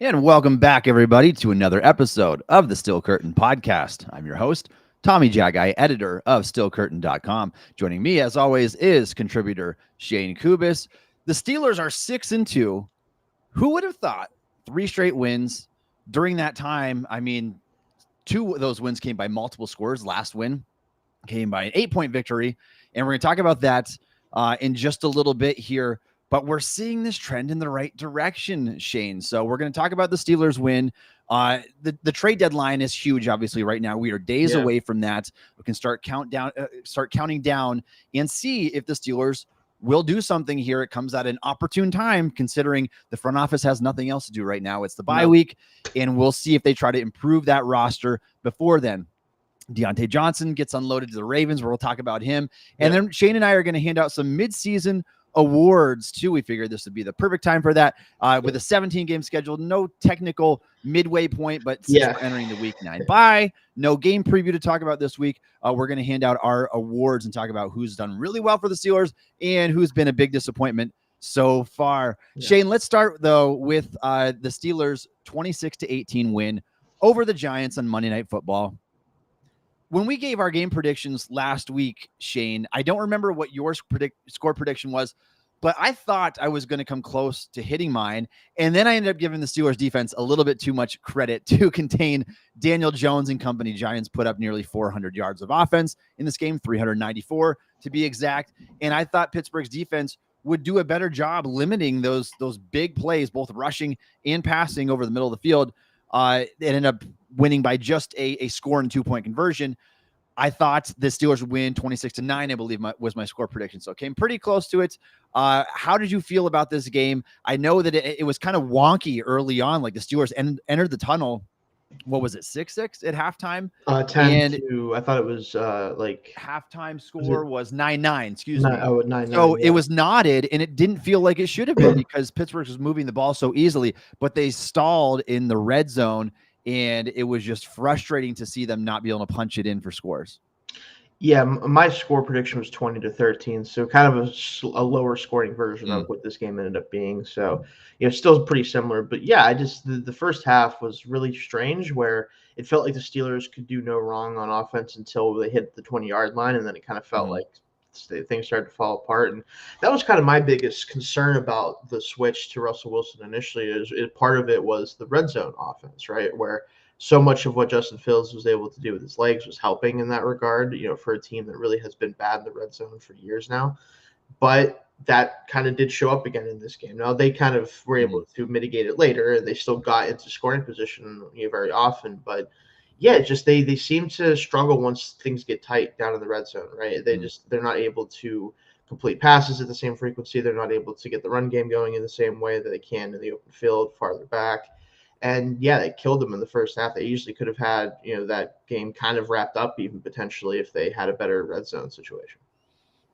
And welcome back, everybody, to another episode of the Steel Curtain Podcast. I'm your host, Tommy Jaggi, editor of SteelCurtain.com. Joining me, as always, is contributor Shayne Kubas. The Steelers are 6-2. Who would have thought 3 straight wins during that time? I mean, 2 of those wins came by multiple scores. Last win came by an 8-point victory, and we're going to talk about that in just a little bit here. But we're seeing this trend in the right direction, Shayne. So we're going to talk about the Steelers win. The trade deadline is huge, obviously, right now. We are days away from that. We can start counting down and see if the Steelers will do something here. It comes at an opportune time, considering the front office has nothing else to do right now. It's the bye week, and we'll see if they try to improve that roster before then. Diontae Johnson gets unloaded to the Ravens, where we'll talk about him. And then Shayne and I are going to hand out some mid-season awards too. We figured this would be the perfect time for that, with a 17-game schedule, no technical midway point, but since we're entering the week 9 bye, no game preview to talk about this week. We're going to hand out our awards and talk about who's done really well for the Steelers and who's been a big disappointment so far. Shayne, let's start though with the Steelers 26-18 win over the Giants on Monday Night Football. When we gave our game predictions last week, Shayne, I don't remember what your score prediction was, but I thought I was going to come close to hitting mine. And then I ended up giving the Steelers defense a little bit too much credit to contain Daniel Jones and company. Giants put up nearly 400 yards of offense in this game, 394 to be exact. And I thought Pittsburgh's defense would do a better job limiting those big plays, both rushing and passing over the middle of the field. It ended up winning by just a score and 2-point conversion. I thought the Steelers would win 26-9, I believe was my score prediction. So it came pretty close to it. How did you feel about this game? I know that it was kind of wonky early on. Like the Steelers entered the tunnel. What was it? 6-6 at halftime? 10-2. I thought it was like halftime score was 9-9. Excuse me. Oh, 9-9. So it was knotted, and it didn't feel like it should have been because Pittsburgh was moving the ball so easily, but they stalled in the red zone, and it was just frustrating to see them not be able to punch it in for scores. Yeah, my score prediction was 20-13, so kind of a lower scoring version of what this game ended up being. So, still pretty similar. But yeah, the first half was really strange, where it felt like the Steelers could do no wrong on offense until they hit the 20-yard line, and then it kind of felt like things started to fall apart. And that was kind of my biggest concern about the switch to Russell Wilson initially. Is part of it was the red zone offense, right, where so much of what Justin Fields was able to do with his legs was helping in that regard, for a team that really has been bad in the red zone for years now. But that kind of did show up again in this game. Now, they kind of were able to mitigate it later, and they still got into scoring position very often. But, yeah, just they seem to struggle once things get tight down in the red zone, right? They're not able to complete passes at the same frequency. They're not able to get the run game going in the same way that they can in the open field farther back. And yeah, they killed them in the first half. They usually could have had, that game kind of wrapped up even potentially if they had a better red zone situation.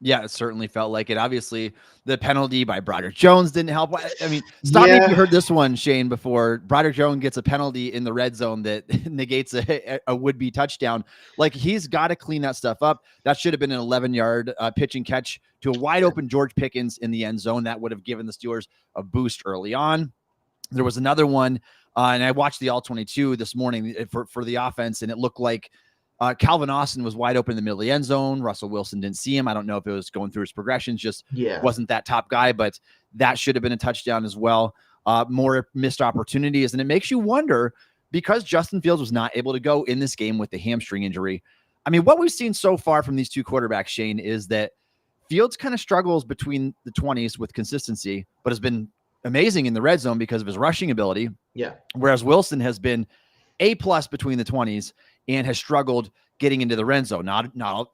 Yeah, it certainly felt like it. Obviously, the penalty by Broderick Jones didn't help. I mean, stop me if you heard this one, Shayne, before. Broderick Jones gets a penalty in the red zone that negates a would-be touchdown. Like, he's got to clean that stuff up. That should have been an 11-yard pitch and catch to a wide-open George Pickens in the end zone. That would have given the Steelers a boost early on. There was another one, and I watched the All-22 this morning for the offense, and it looked like Calvin Austin was wide open in the middle of the end zone. Russell Wilson didn't see him. I don't know if it was going through his progressions, just wasn't that top guy, but that should have been a touchdown as well. More missed opportunities, and it makes you wonder, because Justin Fields was not able to go in this game with the hamstring injury. I mean, what we've seen so far from these two quarterbacks, Shayne, is that Fields kind of struggles between the 20s with consistency, but has been amazing in the red zone because of his rushing ability. Yeah. Whereas Wilson has been A+ between the 20s and has struggled getting into the red zone. Not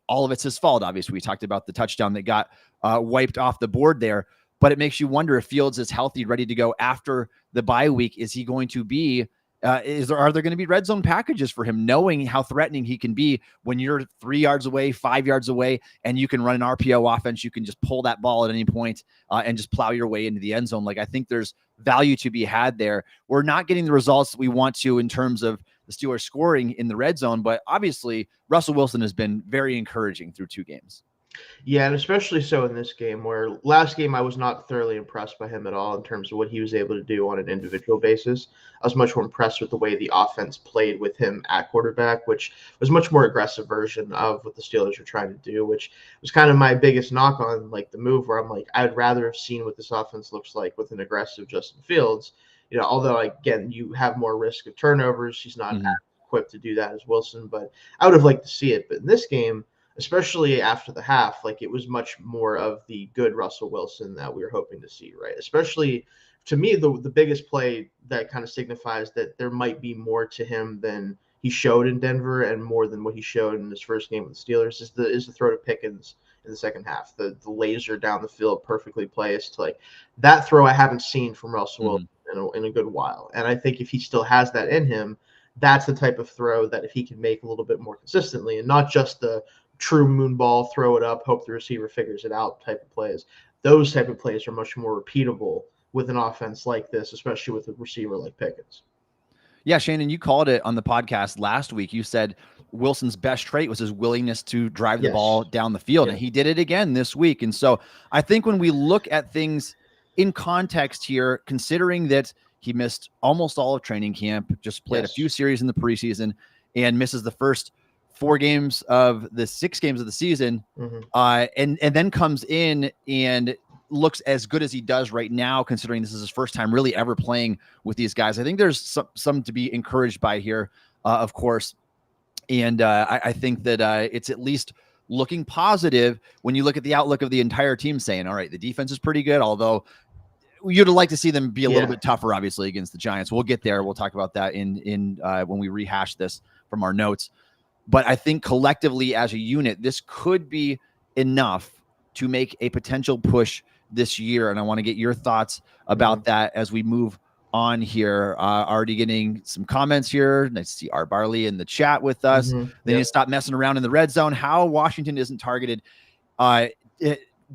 all of it's his fault. Obviously, we talked about the touchdown that got wiped off the board there, but it makes you wonder if Fields is healthy, ready to go after the bye week. Is he going to be are there going to be red zone packages for him, knowing how threatening he can be when you're 3 yards away, 5 yards away, and you can run an RPO offense? You can just pull that ball at any point and just plow your way into the end zone. Like, I think there's value to be had there. We're not getting the results that we want to in terms of the Steelers scoring in the red zone, but obviously Russell Wilson has been very encouraging through 2 games. Yeah, and especially so in this game, where last game I was not thoroughly impressed by him at all in terms of what he was able to do on an individual basis. I was much more impressed with the way the offense played with him at quarterback, which was much more aggressive version of what the Steelers were trying to do, which was kind of my biggest knock on like the move where I'm like, I'd rather have seen what this offense looks like with an aggressive Justin Fields. Although again, you have more risk of turnovers. He's not Mhm. equipped to do that as Wilson, but I would have liked to see it. But in this game, especially after the half, like it was much more of the good Russell Wilson that we were hoping to see, right? Especially to me, the biggest play that kind of signifies that there might be more to him than he showed in Denver and more than what he showed in his first game with the Steelers is the throw to Pickens in the second half. The laser down the field, perfectly placed. Like that throw I haven't seen from Russell Wilson Mhm. in a good while. And I think if he still has that in him, that's the type of throw that if he can make a little bit more consistently and not just the true moon ball, throw it up, hope the receiver figures it out type of plays. Those type of plays are much more repeatable with an offense like this, especially with a receiver like Pickens. Yeah, Shane, and you called it on the podcast last week. You said Wilson's best trait was his willingness to drive the ball Yes. down the field, Yeah. and he did it again this week. And so I think when we look at things in context here, considering that he missed almost all of training camp, just played a Yes. few series in the preseason, and misses the first 4 games of the 6 games of the season, Mm-hmm. and then comes in and looks as good as he does right now, considering this is his first time really ever playing with these guys. I think there's some to be encouraged by here, of course. And I think that it's at least looking positive when you look at the outlook of the entire team saying, all right, the defense is pretty good, although you'd like to see them be a little bit tougher, obviously, against the Giants. We'll get there. We'll talk about that in when we rehash this from our notes. But I think collectively as a unit, this could be enough to make a potential push this year. And I want to get your thoughts about that as we move on here. Already getting some comments here. Nice to see Art Barley in the chat with us. They need to stop messing around in the red zone. How Washington isn't targeted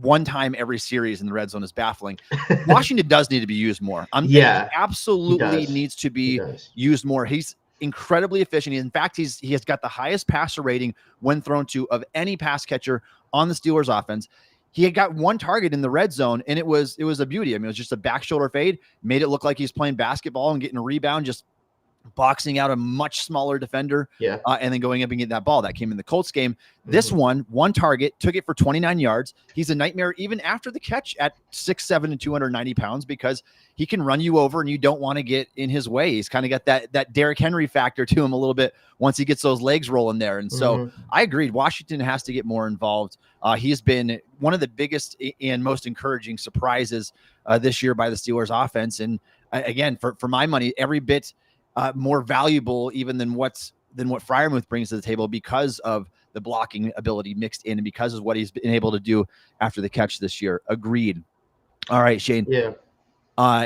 one time every series in the red zone is baffling. Washington does need to be used more. He absolutely needs to be used more. He's incredibly efficient. In fact, he has got the highest passer rating when thrown to of any pass catcher on the Steelers offense. He had got one target in the red zone, and it was a beauty. I mean, it was just a back shoulder fade, made it look like he's playing basketball and getting a rebound, just boxing out a much smaller defender, and then going up and getting that ball. That came in the Colts game. This one target, took it for 29 yards. He's a nightmare even after the catch at 6'7" and 290 pounds because he can run you over and you don't want to get in his way. He's kind of got that Derrick Henry factor to him a little bit once he gets those legs rolling there. And so I agreed. Washington has to get more involved. He's been one of the biggest and most encouraging surprises this year by the Steelers offense. And again, for my money, every bit more valuable even than what Freiermuth brings to the table because of the blocking ability mixed in and because of what he's been able to do after the catch this year. Agreed. All right, Shane. Yeah.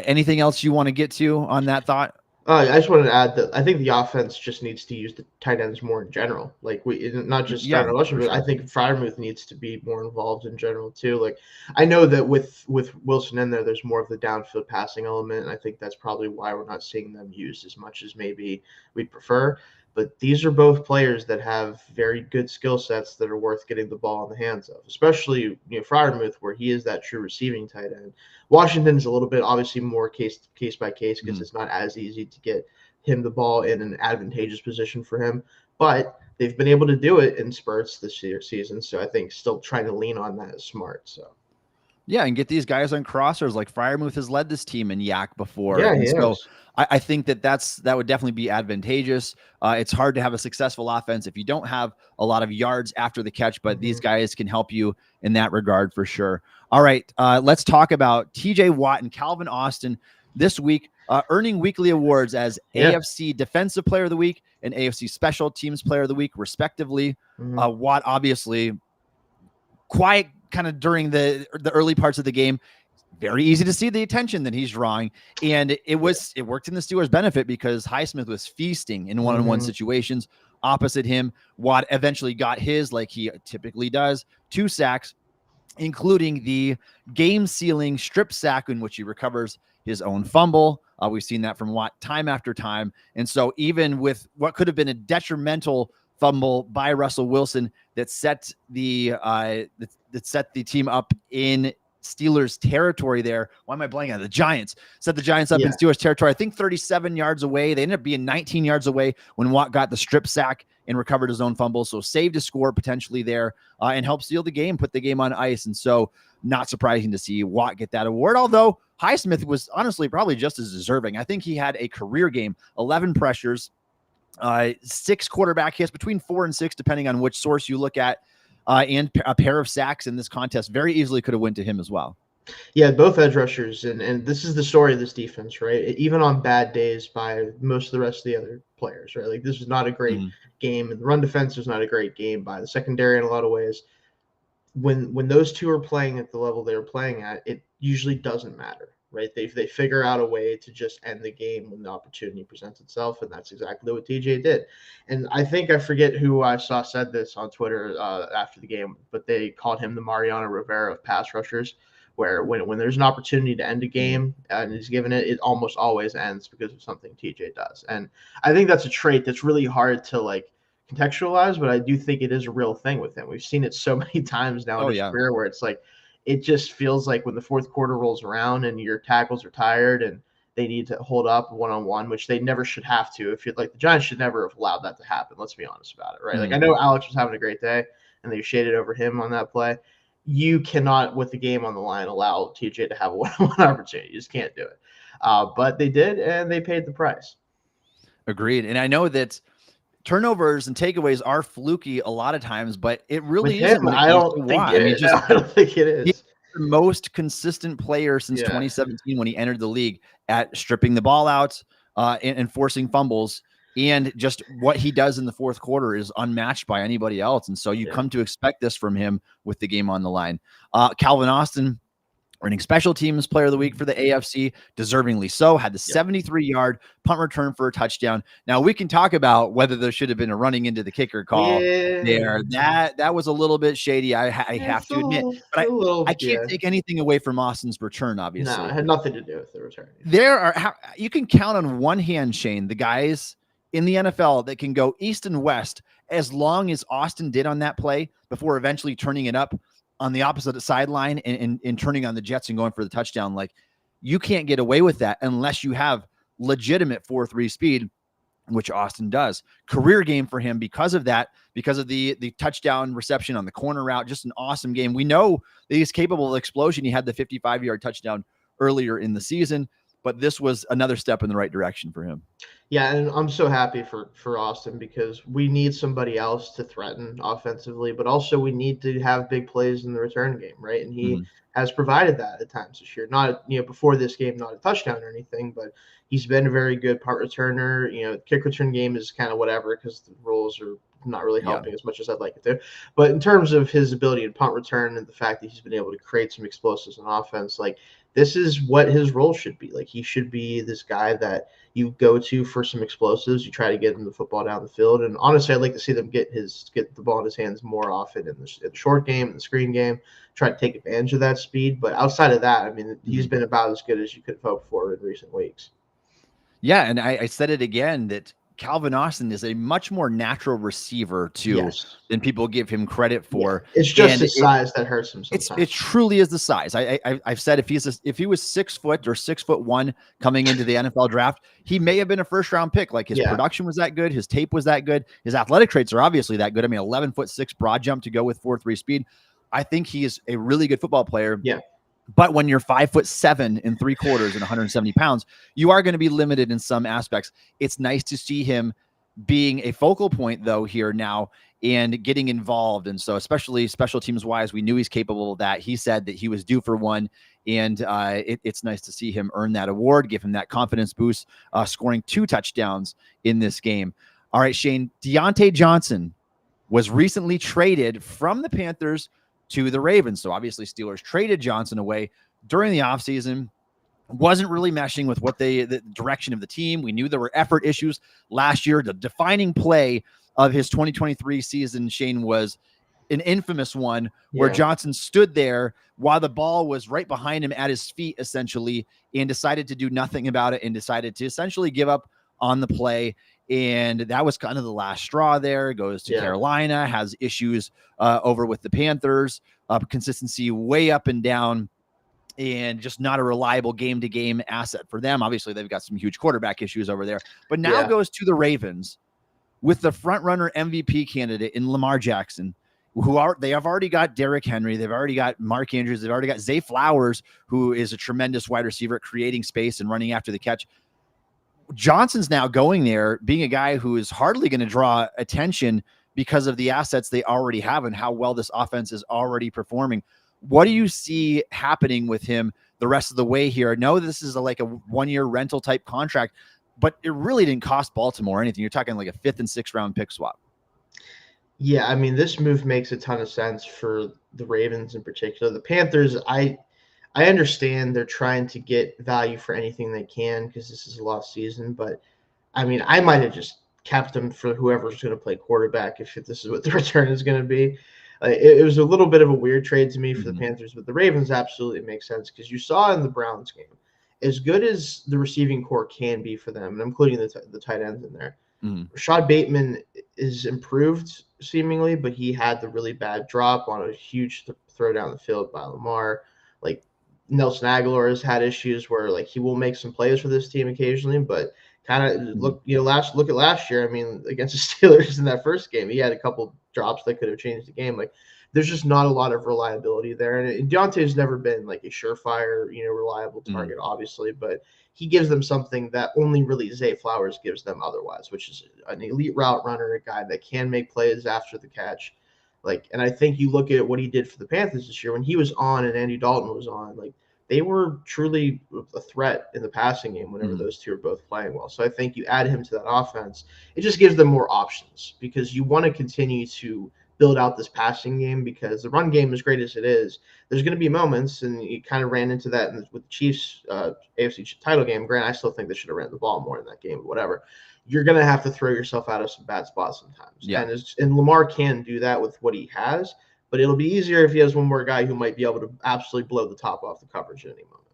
Anything else you want to get to on that thought? I just wanted to add that I think the offense just needs to use the tight ends more in general. Like not just Starter Washington, but I think Freiermuth needs to be more involved in general too. Like I know that with Wilson in there, there's more of the downfield passing element, and I think that's probably why we're not seeing them used as much as maybe we'd prefer. But these are both players that have very good skill sets that are worth getting the ball in the hands of, especially Freiermuth, where he is that true receiving tight end. Washington's a little bit obviously more case by case because it's not as easy to get him the ball in an advantageous position for him, but they've been able to do it in spurts this season. So I think still trying to lean on that is smart. So. Yeah, and get these guys on crossers. Like Freiermuth has led this team in yak before. Yeah, and so I think that would definitely be advantageous. It's hard to have a successful offense if you don't have a lot of yards after the catch, but these guys can help you in that regard for sure. All right, let's talk about TJ Watt and Calvin Austin this week, earning weekly awards as AFC Defensive Player of the Week and AFC Special Teams Player of the Week, respectively. Watt, obviously, quiet kind of during the early parts of the game. Very easy to see the attention that he's drawing. And it worked in the Steelers' benefit because Highsmith was feasting in one-on-one situations opposite him. Watt eventually got his, like he typically does, 2 sacks, including the game-sealing strip sack in which he recovers his own fumble. We've seen that from Watt time after time. And so even with what could have been a detrimental fumble by Russell Wilson that set the team up in Steelers territory there. Why am I blanking on the Giants? Set the Giants up in Steelers territory. I think 37 yards away. They ended up being 19 yards away when Watt got the strip sack and recovered his own fumble. So saved a score potentially there and helped seal the game, put the game on ice. And so not surprising to see Watt get that award, although Highsmith was honestly probably just as deserving. I think he had a career game, 11 pressures, 6 quarterback hits, between 4 and 6, depending on which source you look at. And a pair of sacks in this contest very easily could have went to him as well. Yeah, both edge rushers, and this is the story of this defense, right? Even on bad days by most of the rest of the other players, right? Like this is not a great game, and the run defense was not a great game by the secondary in a lot of ways. When those two are playing at the level they're playing at, it usually doesn't matter, right? They figure out a way to just end the game when the opportunity presents itself, and that's exactly what TJ did. And I think I forget who I saw said this on Twitter after the game, but they called him the Mariano Rivera of pass rushers, where when there's an opportunity to end a game and he's given it, it almost always ends because of something TJ does. And I think that's a trait that's really hard to like contextualize, but I do think it is a real thing with him. We've seen it so many times now in his career where it's like, it just feels like when the fourth quarter rolls around and your tackles are tired and they need to hold up one-on-one, which they never should have to. If you're like, the Giants should never have allowed that to happen. Let's be honest about it, right? Like I know Alex was having a great day and they shaded over him on that play. You cannot, with the game on the line, allow TJ to have a one-on-one opportunity. You just can't do it. But they did, and they paid the price. Agreed. And I know that turnovers and takeaways are fluky a lot of times, but it really isn't. I don't think it is. He's the most consistent player since 2017 when he entered the league at stripping the ball out and forcing fumbles. And just what he does in the fourth quarter is unmatched by anybody else. And so you come to expect this from him with the game on the line. Calvin Austin, earning special teams player of the week for the AFC, deservingly so, had the 73-yard punt return for a touchdown. Now we can talk about whether there should have been a running into the kicker call there. That was a little bit shady. I have to admit, but I can't take anything away from Austin's return. Obviously, no, it had nothing to do with the return. You can count on one hand, Shayne, the guys in the NFL that can go east and west as long as Austin did on that play before eventually turning it up on the opposite sideline and turning on the Jets and going for the touchdown. Like, you can't get away with that unless you have legitimate 4.3 speed, which Austin does. Career game for him because of that, because of the touchdown reception on the corner route. Just an awesome game. We know that he's capable of explosion. He had the 55-yard touchdown earlier in the season, but this was another step in the right direction for him. Yeah, and I'm so happy for Austin because we need somebody else to threaten offensively, but also we need to have big plays in the return game, right? And he has provided that at times this year. Not, before this game, not a touchdown or anything, but he's been a very good punt returner. Kick return game is kind of whatever because the rules are not really helping as much as I'd like it to. But in terms of his ability to punt return and the fact that he's been able to create some explosives on offense, like, this is what his role should be. Like, he should be this guy that you go to for some explosives. You try to get him the football down the field. And honestly, I'd like to see them get the ball in his hands more often in the short game, in the screen game, try to take advantage of that speed. But outside of that, I mean, he's been about as good as you could hope for in recent weeks. Yeah, and I said it again that Calvin Austin is a much more natural receiver than people give him credit for. Yeah. It's just his size that hurts him sometimes. It truly is the size. I've said if he was 6 foot or 6'1" coming into the NFL draft, he may have been a first-round pick. Like, his production was that good, his tape was that good, his athletic traits are obviously that good. I mean, 11'6" broad jump to go with 4.3 speed. I think he is a really good football player. Yeah. But when you're 5'7" and 3/4 and 170 pounds, you are going to be limited in some aspects. It's nice to see him being a focal point, though, here now and getting involved. And so, especially special teams wise, we knew he's capable of that. He said that he was due for one, and it's nice to see him earn that award, give him that confidence boost, scoring 2 touchdowns in this game. All right, Shayne, Diontae Johnson was recently traded from the Panthers to the Ravens. So obviously Steelers traded Johnson away during the offseason. Wasn't really meshing with what the direction of the team. We knew there were effort issues last year. The defining play of his 2023 season, Shayne, was an infamous one where Johnson stood there while the ball was right behind him at his feet, essentially, and decided to do nothing about it and decided to essentially give up on the play. And that was kind of the last straw there. Goes to Carolina, has issues over with the Panthers, consistency way up and down, and just not a reliable game-to-game asset for them. Obviously, they've got some huge quarterback issues over there, but now goes to the Ravens with the front-runner MVP candidate in Lamar Jackson, they have already got Derrick Henry. They've already got Mark Andrews. They've already got Zay Flowers, who is a tremendous wide receiver, creating space and running after the catch. Johnson's now going there, being a guy who is hardly going to draw attention because of the assets they already have and how well this offense is already performing. What do you see happening with him the rest of the way here? I know this is like a one-year rental type contract, but it really didn't cost Baltimore anything. You're talking like a 5th and 6th round pick swap. Yeah, I mean, this move makes a ton of sense for the Ravens in particular. The Panthers, I understand they're trying to get value for anything they can because this is a lost season. But, I mean, I might have just kept them for whoever's going to play quarterback if this is what the return is going to be. It was a little bit of a weird trade to me for the Panthers, but the Ravens absolutely make sense because you saw in the Browns game, as good as the receiving core can be for them, and I'm including the tight ends in there, Rashad Bateman is improved seemingly, but he had the really bad drop on a huge throw down the field by Lamar. Like Nelson Aguilar has had issues where like he will make some plays for this team occasionally, but kind of look at last year. I mean, against the Steelers in that first game, he had a couple drops that could have changed the game. Like there's just not a lot of reliability there. And Diontae's never been like a surefire, reliable target, obviously, but he gives them something that only really Zay Flowers gives them otherwise, which is an elite route runner, a guy that can make plays after the catch. And I think you look at what he did for the Panthers this year when he was on and Andy Dalton was on, like they were truly a threat in the passing game whenever those two are both playing well. So I think you add him to that offense, it just gives them more options because you want to continue to build out this passing game because the run game, as great as it is, there's going to be moments, and you kind of ran into that with the Chiefs AFC title game. Grant, I still think they should have ran the ball more in that game, but whatever. You're going to have to throw yourself out of some bad spots sometimes. Yeah. And Lamar can do that with what he has, but it'll be easier if he has one more guy who might be able to absolutely blow the top off the coverage at any moment.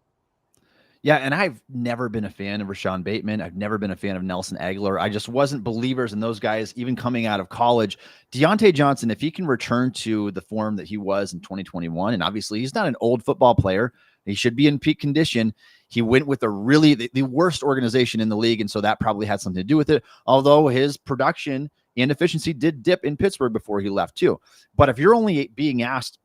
Yeah, and I've never been a fan of Rashad Bateman. I've never been a fan of Nelson Aguilar. I just wasn't believers in those guys, even coming out of college. Diontae Johnson, if he can return to the form that he was in 2021, and obviously he's not an old football player, he should be in peak condition. He went with the worst organization in the league, and so that probably had something to do with it, although his production and efficiency did dip in Pittsburgh before he left too. But if you're only being asked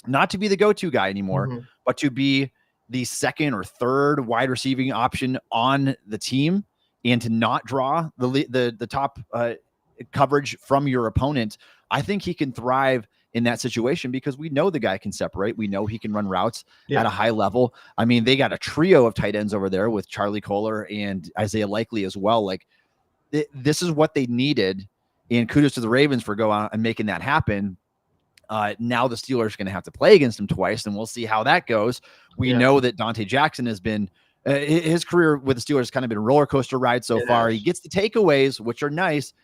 not to be the go-to guy anymore, but to be the second or third wide receiving option on the team and to not draw the top coverage from your opponent, I think he can thrive in that situation because we know the guy can separate. We know he can run routes at a high level. I mean, they got a trio of tight ends over there with Charlie Kohler and Isaiah Likely as well. Like this is what they needed, and kudos to the Ravens for going out and making that happen. Now the Steelers are going to have to play against him twice, and we'll see how that goes. We know that Diontae Jackson has been his career with the Steelers has kind of been a roller coaster ride so far. He gets the takeaways, which are nice,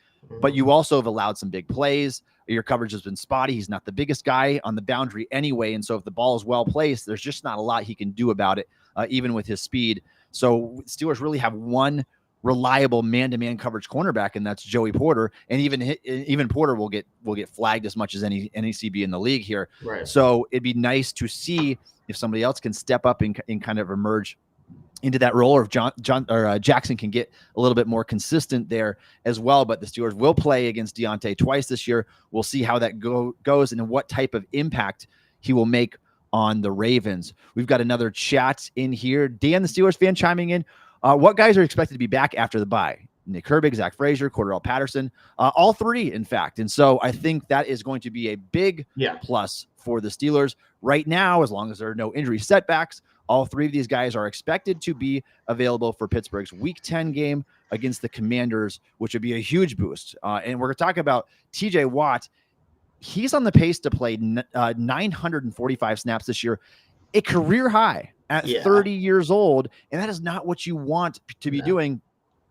but you also have allowed some big plays. Your coverage has been spotty. He's not the biggest guy on the boundary anyway, and so if the ball is well placed, there's just not a lot he can do about it, even with his speed. So Steelers really have one reliable man-to-man coverage cornerback, and that's Joey Porter. And even Porter will get flagged as much as any CB in the league here. Right. So it'd be nice to see if somebody else can step up and kind of emerge into that role, or if Jackson can get a little bit more consistent there as well. But the Steelers will play against Diontae twice this year. We'll see how that goes and what type of impact he will make on the Ravens. We've got another chat in here. Dan, the Steelers fan, chiming in. What guys are expected to be back after the bye? Nick Herbig, Zach Frazier, Cordarrelle Patterson, all three, in fact. And so I think that is going to be a big plus for the Steelers right now, as long as there are no injury setbacks. All three of these guys are expected to be available for Pittsburgh's Week 10 game against the Commanders, which would be a huge boost. And we're going to talk about TJ Watt. He's on the pace to play 945 snaps this year, a career high at 30 years old. And that is not what you want to be doing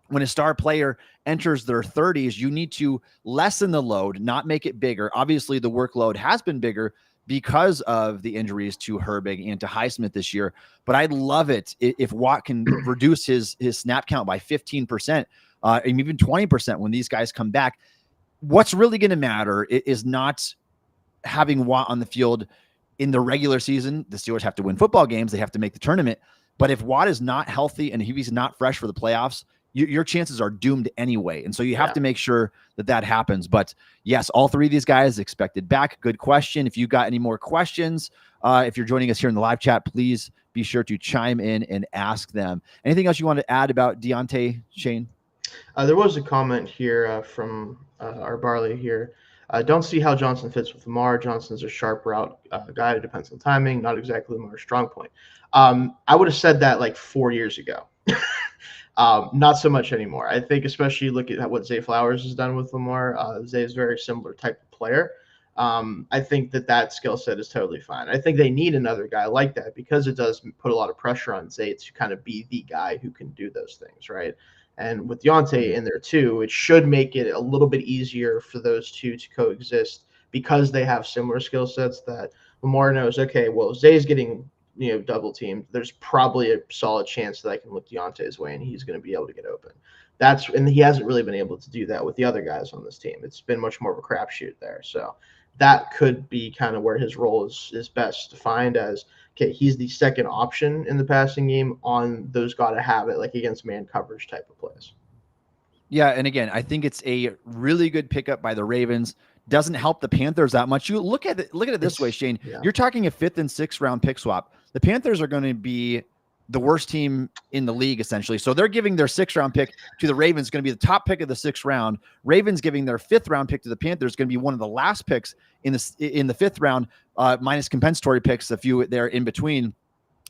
when a star player enters their 30s. You need to lessen the load, not make it bigger. Obviously, the workload has been bigger because of the injuries to Herbig and to Highsmith this year. But I'd love it if Watt can reduce his snap count by 15%. and even 20% when these guys come back. What's really going to matter is not having Watt on the field in the regular season. The Steelers have to win football games. They have to make the tournament. But if Watt is not healthy and if he's not fresh for the playoffs, your chances are doomed anyway. And so you have to make sure that happens. But yes, all three of these guys expected back. Good question. If you got any more questions, if you're joining us here in the live chat, please be sure to chime in and ask them. Anything else you want to add about Diontae, Shayne? There was a comment here from our Barley here. Don't see how Johnson fits with Lamar. Johnson's a sharp route guy. It depends on timing. Not exactly Lamar's strong point. I would have said that like 4 years ago. Not so much anymore. I think especially look at what Zay Flowers has done with Lamar. Zay is a very similar type of player. I think that skill set is totally fine. I think they need another guy like that because it does put a lot of pressure on Zay to kind of be the guy who can do those things, right? And with Diontae in there too, it should make it a little bit easier for those two to coexist because they have similar skill sets that Lamar knows, okay, well, Zay's getting double teamed. There's probably a solid chance that I can look Diontae's way and he's going to be able to get open. And he hasn't really been able to do that with the other guys on this team. It's been much more of a crapshoot there. So that could be kind of where his role is best defined as, okay, he's the second option in the passing game on those gotta have it, like against man coverage type of plays. Yeah, and again, I think it's a really good pickup by the Ravens. Doesn't help the Panthers that much. You look at it this way, Shayne. Yeah. You're talking a 5th and 6th round pick swap. The Panthers are going to be the worst team in the league, essentially. So they're giving their 6th round pick to the Ravens, going to be the top pick of the 6th round. Ravens giving their 5th round pick to the Panthers, going to be one of the last picks in the 5th round, minus compensatory picks, a few there in between.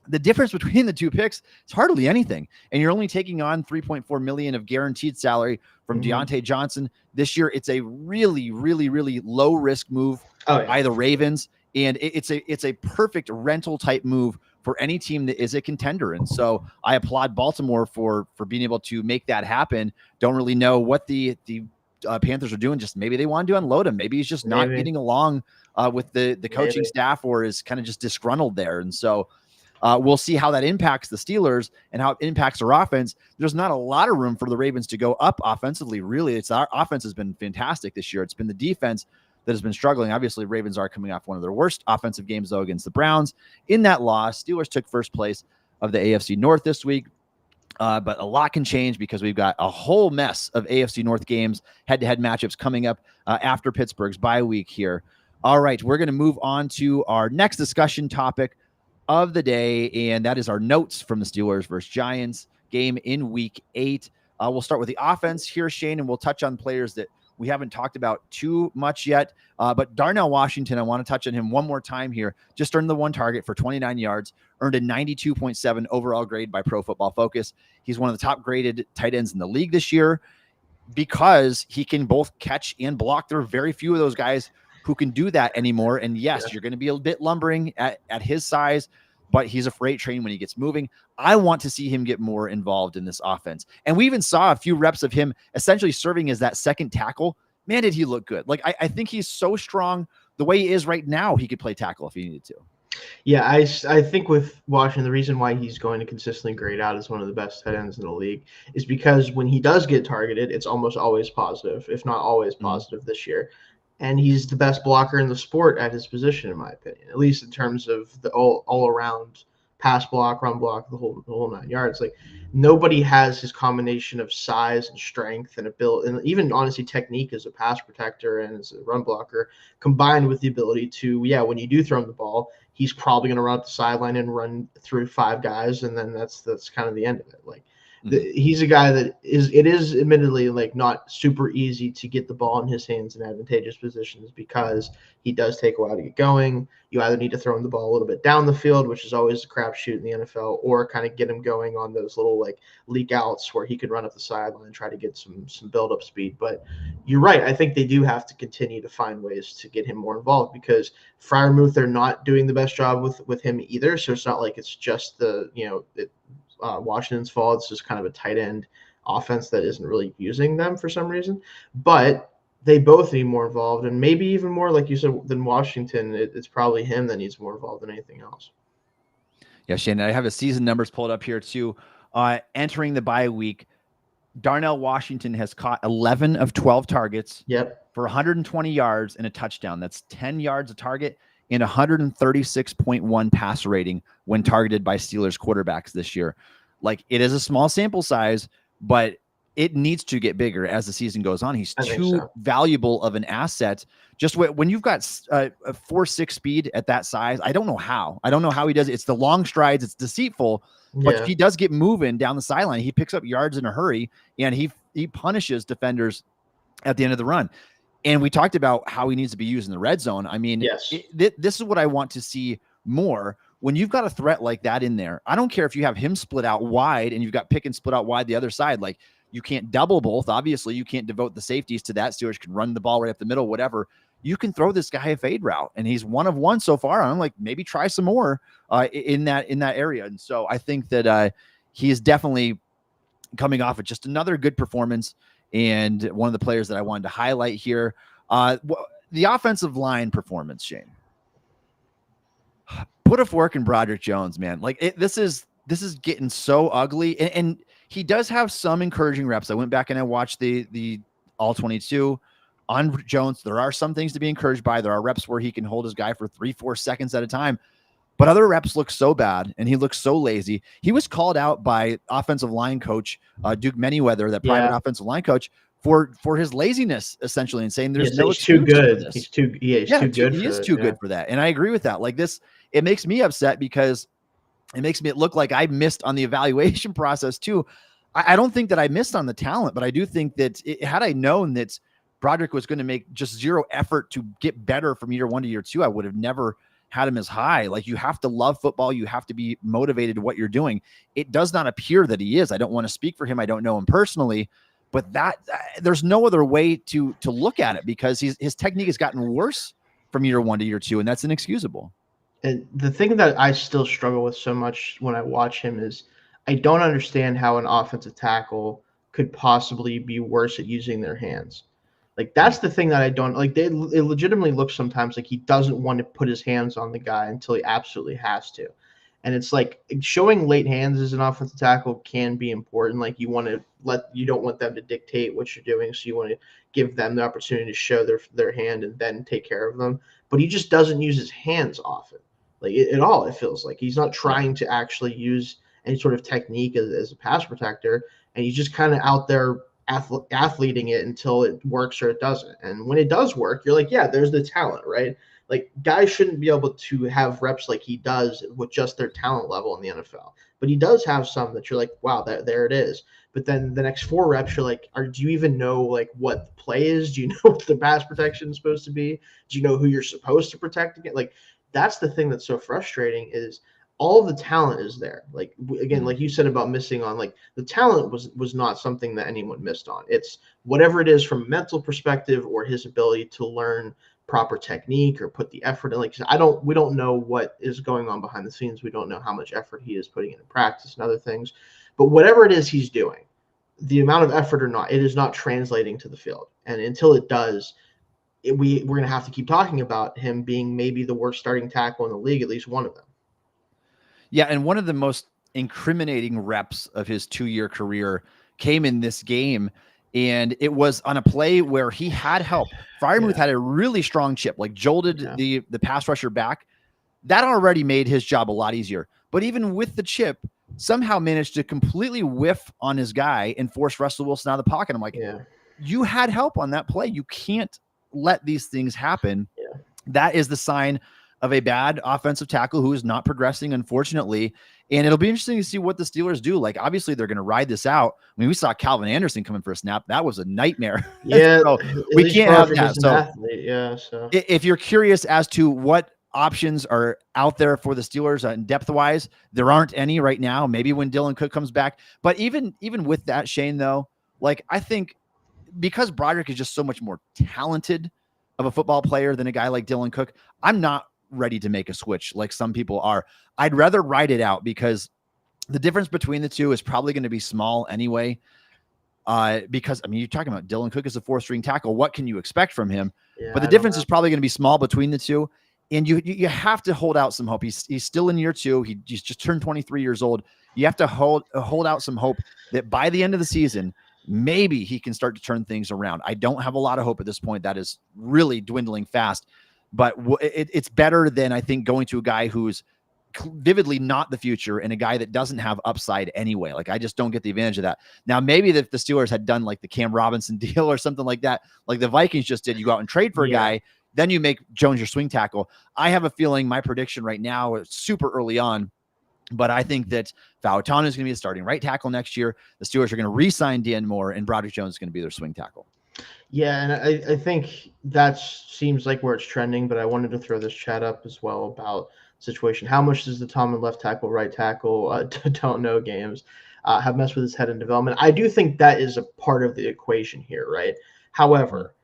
The difference between the two picks is hardly anything. And you're only taking on $3.4 million of guaranteed salary from Diontae Johnson this year. It's a really, really, really low risk move by the Ravens. And it's a perfect rental type move for any team that is a contender. And so I applaud Baltimore for being able to make that happen. Don't really know what the Panthers are doing. Just maybe they want to unload him. Maybe he's just not getting along with the coaching staff, or is kind of just disgruntled there. And so we'll see how that impacts the Steelers and how it impacts their offense. There's not a lot of room for the Ravens to go up offensively. Really, our offense has been fantastic this year. It's been the defense that has been struggling. Obviously, Ravens are coming off one of their worst offensive games, though, against the Browns. In that loss, Steelers took first place of the AFC North this week. But a lot can change because we've got a whole mess of AFC North games, head-to-head matchups coming up after Pittsburgh's bye week here. All right, we're going to move on to our next discussion topic of the day, and that is our notes from the Steelers versus Giants game in Week 8. We'll start with the offense here, Shayne, and we'll touch on players that we haven't talked about too much yet. But Darnell Washington, I want to touch on him one more time here. Just earned the one target for 29 yards, earned a 92.7 overall grade by Pro Football Focus. He's one of the top graded tight ends in the league this year because he can both catch and block. There are very few of those guys who can do that anymore. And yes, you're going to be a bit lumbering at his size, but he's a freight train when he gets moving. I want to see him get more involved in this offense. And we even saw a few reps of him essentially serving as that second tackle. Man, did he look good. Like, I think he's so strong. The way he is right now, he could play tackle if he needed to. Yeah, I think with Washington, the reason why he's going to consistently grade out as one of the best tight ends in the league is because when he does get targeted, it's almost always positive, if not always positive this year. And he's the best blocker in the sport at his position, in my opinion, at least in terms of the all-around pass block, run block, the whole 9 yards. Like, nobody has his combination of size and strength and ability, and even honestly technique as a pass protector and as a run blocker, combined with the ability to, when you do throw him the ball, he's probably going to run up the sideline and run through 5 guys, and then that's kind of the end of it. Like, he's a guy that is admittedly like not super easy to get the ball in his hands in advantageous positions because he does take a while to get going. You either need to throw him the ball a little bit down the field, which is always a crapshoot in the NFL, or kind of get him going on those little like leak outs where he could run up the sideline and try to get some build up speed. But you're right. I think they do have to continue to find ways to get him more involved because Freiermuth, they're not doing the best job with him either. So it's not like it's just Washington's fault. It's just kind of a tight end offense that isn't really using them for some reason. But they both need more involved, and maybe even more, like you said, than Washington. It's probably him that needs more involved than anything else. Yeah, Shane, I have a season numbers pulled up here too. Entering the bye week, Darnell Washington has caught 11 of 12 targets for 120 yards and a touchdown. That's 10 yards a target and 136.1 passer rating when targeted by Steelers quarterbacks this year. Like, it is a small sample size, but it needs to get bigger as the season goes on. He's too valuable of an asset. Just when you've got a 4.6 speed at that size, I don't know how he does it. It's the long strides. It's deceitful, but he does get moving down the sideline. He picks up yards in a hurry, and he punishes defenders at the end of the run. And we talked about how he needs to be used in the red zone. I mean, this is what I want to see more. When you've got a threat like that in there, I don't care if you have him split out wide and you've got Pickens split out wide the other side. Like, you can't double both. Obviously, you can't devote the safeties to that. Steelers can run the ball right up the middle, whatever. You can throw this guy a fade route, and he's 1 of 1 so far. I'm like, maybe try some more in that area. And so I think that he is definitely coming off of just another good performance, and one of the players that I wanted to highlight here. The offensive line performance, Shayne. Put a fork in Broderick Jones, man. Like, this is getting so ugly, and he does have some encouraging reps. I went back and I watched the all 22 on Jones. There are some things to be encouraged by. There are reps where he can hold his guy for 3-4 seconds at a time, but other reps look so bad and he looks so lazy. He was called out by offensive line coach Duke Manyweather, that private offensive line coach, for his laziness, essentially, and saying there's no excuse too good. For this. He's too good. He is too good for that, and I agree with that. Like, it makes me upset because it makes me look like I missed on the evaluation process too. I don't think that I missed on the talent, but I do think that had I known that Broderick was going to make just zero effort to get better from year 1 to year 2, I would have never had him as high. Like, you have to love football. You have to be motivated to what you're doing. It does not appear that he is. I don't want to speak for him. I don't know him personally, but there's no other way to look at it, because his technique has gotten worse from year 1 to year 2, and that's inexcusable. And the thing that I still struggle with so much when I watch him is I don't understand how an offensive tackle could possibly be worse at using their hands. Like, that's the thing that I don't like. It legitimately looks sometimes like he doesn't want to put his hands on the guy until he absolutely has to. And it's like, showing late hands as an offensive tackle can be important. Like, you don't want them to dictate what you're doing. So you want to give them the opportunity to show their hand and then take care of them. But he just doesn't use his hands often. Like, at all, it feels like he's not trying to actually use any sort of technique as a pass protector, and he's just kind of out there athleting it until it works or it doesn't. And when it does work, you're like, yeah, there's the talent, right? Like, guys shouldn't be able to have reps like he does with just their talent level in the NFL, but he does have some that you're like, wow, there it is. But then the next 4 reps, you're like, do you even know like what the play is? Do you know what the pass protection is supposed to be? Do you know who you're supposed to protect against? Like, that's the thing that's so frustrating, is all the talent is there. Like, again, like you said about missing on, like, the talent was not something that anyone missed on. It's whatever it is from a mental perspective or his ability to learn proper technique or put the effort in. Like, we don't know what is going on behind the scenes. We don't know how much effort he is putting into practice and other things, but whatever it is he's doing, the amount of effort or not, it is not translating to the field. And until it does, we're going to have to keep talking about him being maybe the worst starting tackle in the league, at least one of them. Yeah, and one of the most incriminating reps of his 2-year career came in this game, and it was on a play where he had help. Freiermuth had a really strong chip, like jolted the pass rusher back. That already made his job a lot easier. But even with the chip, somehow managed to completely whiff on his guy and force Russell Wilson out of the pocket. I'm like, you had help on that play. You can't let these things happen. That is the sign of a bad offensive tackle who is not progressing, unfortunately. And it'll be interesting to see what the Steelers do. Like, obviously they're going to ride this out. I mean, we saw Calvin Anderson coming for a snap. That was a nightmare. Yeah. So we can't have that. So, athlete, so if you're curious as to what options are out there for the Steelers depth wise, there aren't any right now. Maybe when Dylan Cook comes back, but even with that, Shayne, though, like, I think because Broderick is just so much more talented of a football player than a guy like Dylan Cook, I'm not ready to make a switch like some people are. I'd rather ride it out, because the difference between the two is probably going to be small anyway. Because, I mean, you're talking about Dylan Cook as a 4th-string tackle. What can you expect from him? But the difference is probably going to be small between the two. And you have to hold out some hope. He's still in year 2. He's just turned 23 years old. You have to hold out some hope that by the end of the season, maybe he can start to turn things around. I don't have a lot of hope at this point. That is really dwindling fast, but it's better than, I think, going to a guy who's vividly not the future and a guy that doesn't have upside anyway. Like, I just don't get the advantage of that. Now, maybe if the Steelers had done like the Cam Robinson deal or something like that, like the Vikings just did, you go out and trade for a guy, then you make Jones your swing tackle. I have a feeling my prediction right now is super early on, but I think that Fautanu is going to be the starting right tackle next year. The Steelers are going to re-sign Dan Moore, and Broderick Jones is going to be their swing tackle. Yeah, and I think that seems like where it's trending, but I wanted to throw this chat up as well about situation. How much does the Tomlin left tackle, right tackle, don't know games have messed with his head in development? I do think that is a part of the equation here, right? However,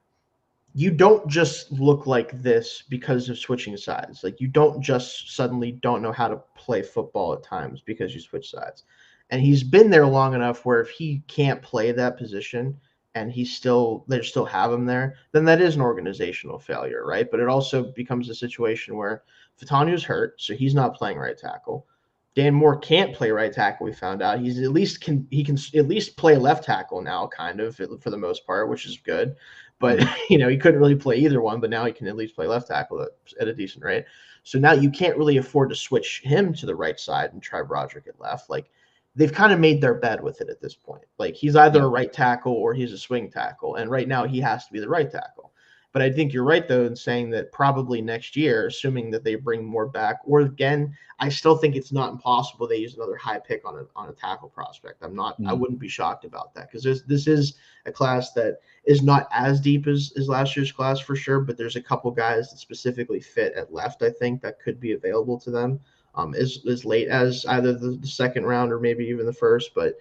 you don't just look like this because of switching sides. Like, you don't just suddenly don't know how to play football at times because you switch sides. And he's been there long enough where if he can't play that position and they still have him there, then that is an organizational failure, right? But it also becomes a situation where Fatanu's hurt, so he's not playing right tackle. Dan Moore can't play right tackle. We found out he can at least play left tackle now, kind of, for the most part, which is good. But he couldn't really play either one. But now he can at least play left tackle at a decent rate. So now you can't really afford to switch him to the right side and try Broderick at left. Like, they've kind of made their bed with it at this point. Like, he's either a right tackle or he's a swing tackle, and right now he has to be the right tackle. But I think you're right, though, in saying that probably next year, assuming that they bring more back, or again, I still think it's not impossible they use another high pick on a tackle prospect. I wouldn't be shocked about that, because this is a class that is not as deep as last year's class for sure, but there's a couple guys that specifically fit at left, I think, that could be available to them as late as either the second round or maybe even the first. But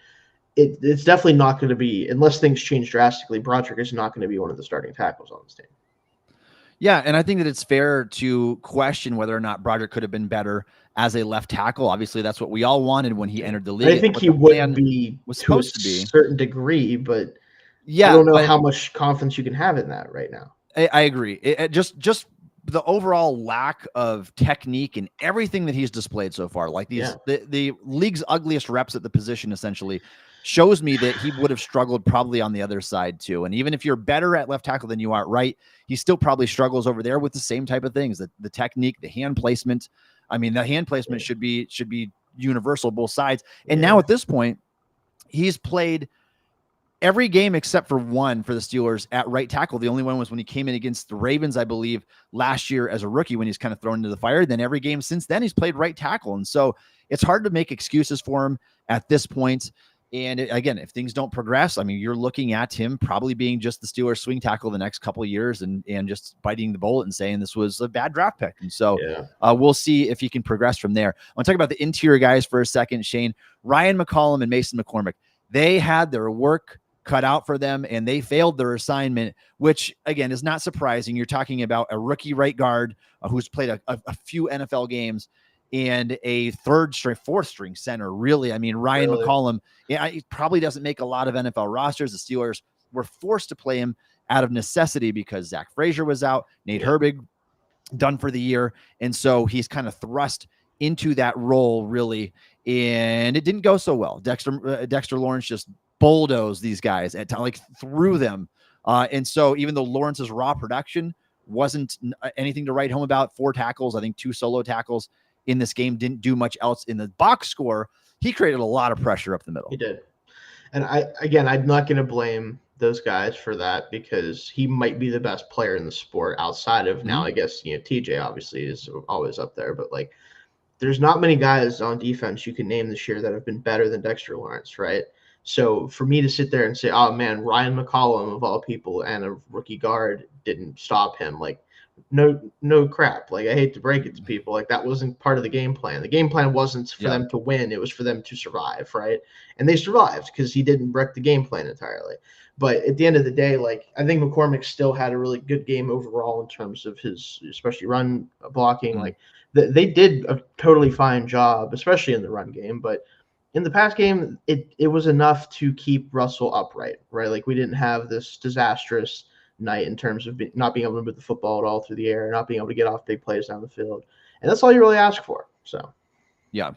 it's definitely not going to be, unless things change drastically, Broderick is not going to be one of the starting tackles on this team. Yeah, and I think that it's fair to question whether or not Broderick could have been better as a left tackle. Obviously, that's what we all wanted when he entered the league. I think he would be to a certain degree, but I don't know how much confidence you can have in that right now. I agree. Just the overall lack of technique and everything that he's displayed so far, like the league's ugliest reps at the position, essentially, shows me that he would have struggled probably on the other side too. And even if you're better at left tackle than you are at right, he still probably struggles over there with the same type of things, the technique, the hand placement. I mean, the hand placement should be universal, both sides. And now at this point, he's played every game except for one for the Steelers at right tackle. The only one was when he came in against the Ravens, I believe, last year as a rookie, when he's kind of thrown into the fire. Then every game since then, he's played right tackle. And so it's hard to make excuses for him at this point. And again, if things don't progress, I mean, you're looking at him probably being just the Steelers swing tackle the next couple of years and just biting the bullet and saying this was a bad draft pick. And so we'll see if he can progress from there. I want to talk about the interior guys for a second, Shayne. Ryan McCollum and Mason McCormick, they had their work cut out for them and they failed their assignment, which again is not surprising. You're talking about a rookie right guard who's played a few NFL games and a fourth string center. Really, I mean, Ryan McCollum, he probably doesn't make a lot of NFL rosters. The Steelers were forced to play him out of necessity because Zach Frazier was out, Nate Herbig done for the year. And so he's kind of thrust into that role, really. And it didn't go so well. Dexter Lawrence just bulldozed these guys through them. And so even though Lawrence's raw production wasn't anything to write home about, 4 tackles, I think 2 solo tackles in this game, didn't do much else in the box score, he created a lot of pressure up the middle. He did. And I'm not going to blame those guys for that, because he might be the best player in the sport outside of now, I guess, TJ obviously is always up there, but like, there's not many guys on defense you can name this year that have been better than Dexter Lawrence, right? So for me to sit there and say, oh man, Ryan McCollum of all people and a rookie guard didn't stop him, like, no crap. Like, I hate to break it to people, like, that wasn't part of the game plan. The game plan wasn't for them to win, it was for them to survive, right? And they survived because he didn't wreck the game plan entirely. But at the end of the day, like, I think McCormick still had a really good game overall in terms of his, especially run blocking. Like, they did a totally fine job, especially in the run game. But in the pass game, it was enough to keep Russell upright, right? Like, we didn't have this disastrous night in terms of not being able to move the football at all through the air, not being able to get off big plays down the field. And that's all you really ask for. So, yeah.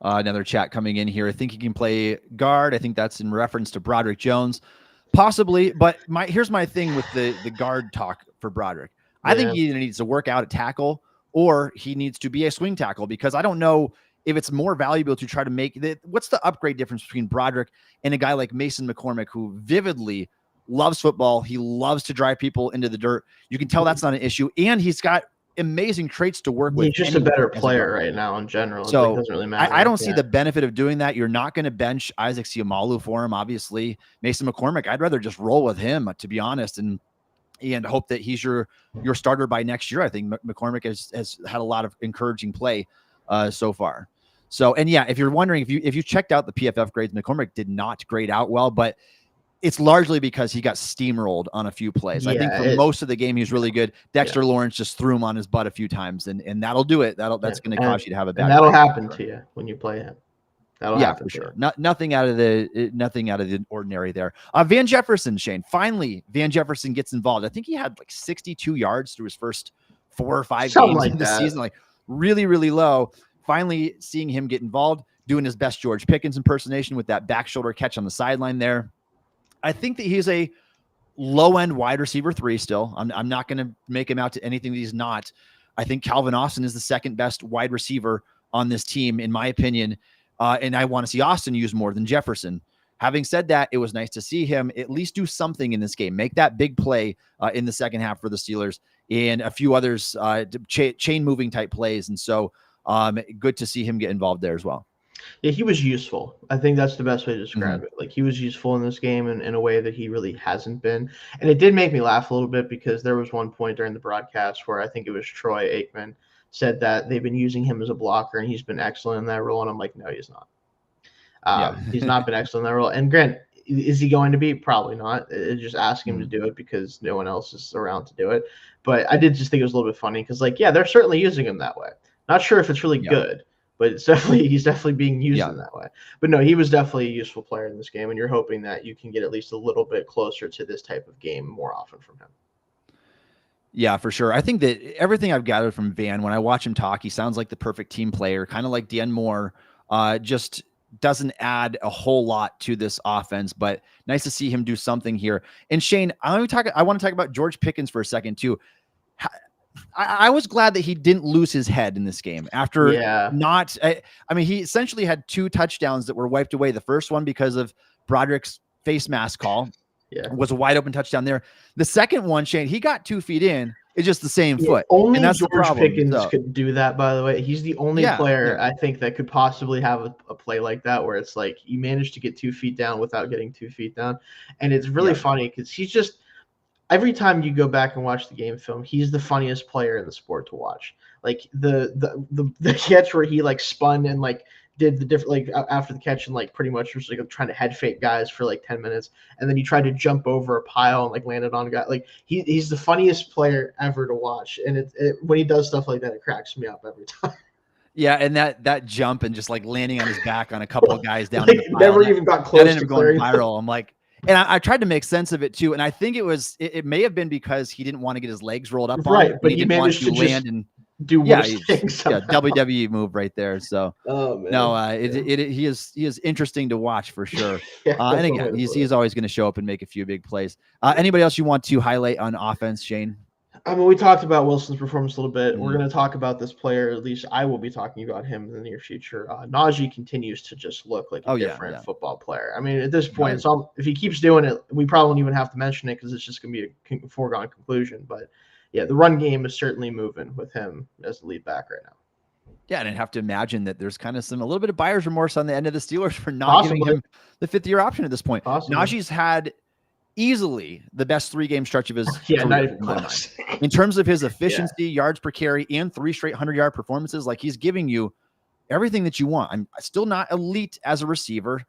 Another chat coming in here. I think he can play guard. I think that's in reference to Broderick Jones, possibly. But here's my thing with the guard talk for Broderick. I think he either needs to work out at tackle or he needs to be a swing tackle, because I don't know if it's more valuable to try to make what's the upgrade difference between Broderick and a guy like Mason McCormick, who vividly loves football. He loves to drive people into the dirt. You can tell that's not an issue. And he's got amazing traits to work with. He's just a better player right now in general. So it doesn't really matter. I don't see the benefit of doing that. You're not going to bench Isaac Seumalo for him, obviously. Mason McCormick, I'd rather just roll with him, to be honest, and hope that he's your starter by next year. I think McCormick has had a lot of encouraging play so far. So, and yeah, if you're wondering, if you checked out the PFF grades, McCormick did not grade out well, but it's largely because he got steamrolled on a few plays. I think for most of the game, he was really good. Dexter Lawrence just threw him on his butt a few times, and that'll do it. That's going to cause you to have a bad. And that'll happen to you when you play him. That'll happen for sure. Nothing out of the ordinary there. Van Jefferson, Shayne. Finally, Van Jefferson gets involved. I think he had like 62 yards through his first 4 or 5 games of the season, like really, really low. Finally, seeing him get involved, doing his best George Pickens impersonation with that back shoulder catch on the sideline there. I think that he's a low-end wide receiver 3 still. I'm not going to make him out to anything that he's not. I think Calvin Austin is the second best wide receiver on this team, in my opinion, and I want to see Austin used more than Jefferson. Having said that, it was nice to see him at least do something in this game, make that big play in the second half for the Steelers, and a few others chain-moving type plays, and so good to see him get involved there as well. Yeah, he was useful. I think that's the best way to describe it. Like, he was useful in this game in a way that he really hasn't been. And it did make me laugh a little bit, because there was one point during the broadcast where I think it was Troy Aikman said that they've been using him as a blocker and he's been excellent in that role. And I'm like, no, he's not. He's not been excellent in that role. And Grant, is he going to be? Probably not. Just ask him to do it because no one else is around to do it. But I did just think it was a little bit funny because, like, yeah, they're certainly using him that way. Not sure if it's really good. But he's definitely being used in that way. But no, he was definitely a useful player in this game, and you're hoping that you can get at least a little bit closer to this type of game more often from him. Yeah, for sure. I think that everything I've gathered from Van, when I watch him talk, he sounds like the perfect team player, kind of like Dan Moore, just doesn't add a whole lot to this offense, but nice to see him do something here. And Shayne, I want to talk about George Pickens for a second too. I was glad that he didn't lose his head in this game after I mean, he essentially had 2 touchdowns that were wiped away. The first one because of Broderick's face mask call was a wide open touchdown there. The second one, Shayne, he got 2 feet in. It's just the same foot. Only and that's George Pickens could do that, by the way. He's the only player I think that could possibly have a play like that where it's like you managed to get 2 feet down without getting 2 feet down. And it's really funny because he's just – every time you go back and watch the game film, he's the funniest player in the sport to watch. Like the catch where he like spun and like did the different, like after the catch and like pretty much was like trying to head fake guys for like 10 minutes. And then he tried to jump over a pile and like landed on a guy. Like he's the funniest player ever to watch. And when he does stuff like that, it cracks me up every time. Yeah, and that jump and just like landing on his back on a couple of guys down like, in the pile, never even got close to going viral. I'm like, and I tried to make sense of it too, and I think it may have been because he didn't want to get his legs rolled up, right? But he he didn't managed want to land and do worse things. WWE move right there. So he is interesting to watch for sure. And again, he's always going to show up and make a few big plays. Anybody else you want to highlight on offense, Shayne? I mean, we talked about Wilson's performance a little bit. We're going to talk about this player. At least I will be talking about him in the near future. Najee continues to just look like a different football player. I mean, at this point, if he keeps doing it, we probably won't even have to mention it because it's just going to be a foregone conclusion. But yeah, the run game is certainly moving with him as the lead back right now. Yeah, and I'd have to imagine that there's kind of a little bit of buyer's remorse on the end of the Steelers for not giving him the 5th-year option at this point. Najee's had easily the best 3-game stretch of his career, not even close. In terms of his efficiency, yards per carry, and 3 straight 100-yard performances. Like, he's giving you everything that you want. I'm still not elite as a receiver.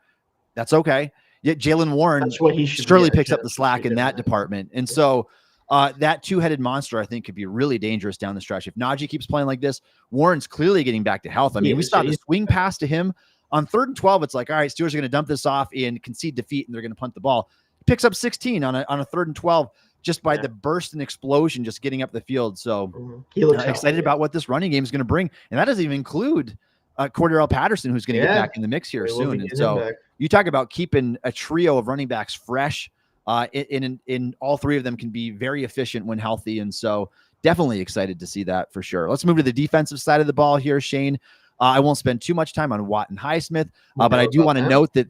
That's okay. Yet Jaylen Warren surely picks up the slack in that department. And so that 2-headed monster, I think, could be really dangerous down the stretch. If Najee keeps playing like this, Warren's clearly getting back to health. I mean, we saw the swing pass to him on 3rd and 12. It's like, all right, Steelers are going to dump this off and concede defeat, and they're going to punt the ball. Picks up 16 on a 3rd and 12 just by the burst and explosion just getting up the field. So he looks excited about what this running game is going to bring. And that doesn't even include Cordell Patterson, who's going to get back in the mix here soon. And so you talk about keeping a trio of running backs fresh. In all three of them can be very efficient when healthy. And so definitely excited to see that for sure. Let's move to the defensive side of the ball here, Shayne. I won't spend too much time on Watt and Highsmith, but I do want to note that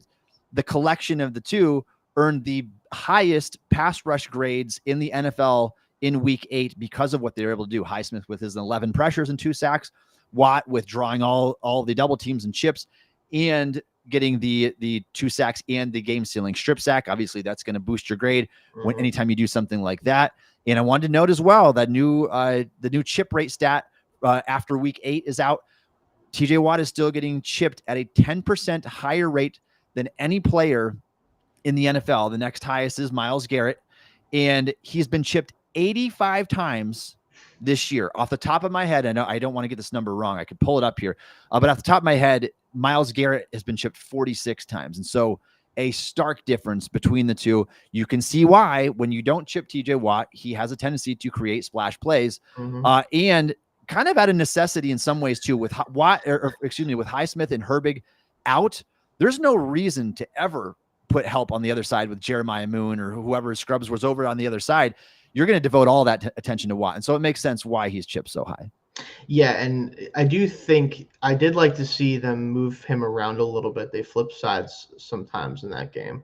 the collection of the two earned the highest pass rush grades in the NFL in week 8 because of what they were able to do. Highsmith with his 11 pressures and 2 sacks, Watt withdrawing all the double teams and chips, and getting the 2 sacks and the game sealing strip sack. Obviously that's going to boost your grade when anytime you do something like that. And I wanted to note as well that the new chip rate stat after week 8 is out. TJ Watt is still getting chipped at a 10% higher rate than any player in the NFL. The next highest is Myles Garrett, and he's been chipped 85 times this year. Off the top of my head, I know I don't want to get this number wrong. I could pull it up here, but off the top of my head, Myles Garrett has been chipped 46 times. And so a stark difference between the two. You can see why when you don't chip TJ Watt, he has a tendency to create splash plays, and kind of out of necessity in some ways too, with Watt, with Highsmith and Herbig out. There's no reason to ever put help on the other side with Jeremiah Moon or whoever Scrubs was over on the other side. You're going to devote all that attention to Watt. And so it makes sense why he's chipped so high. Yeah, and I do think I did like to see them move him around a little bit. They flip sides sometimes in that game,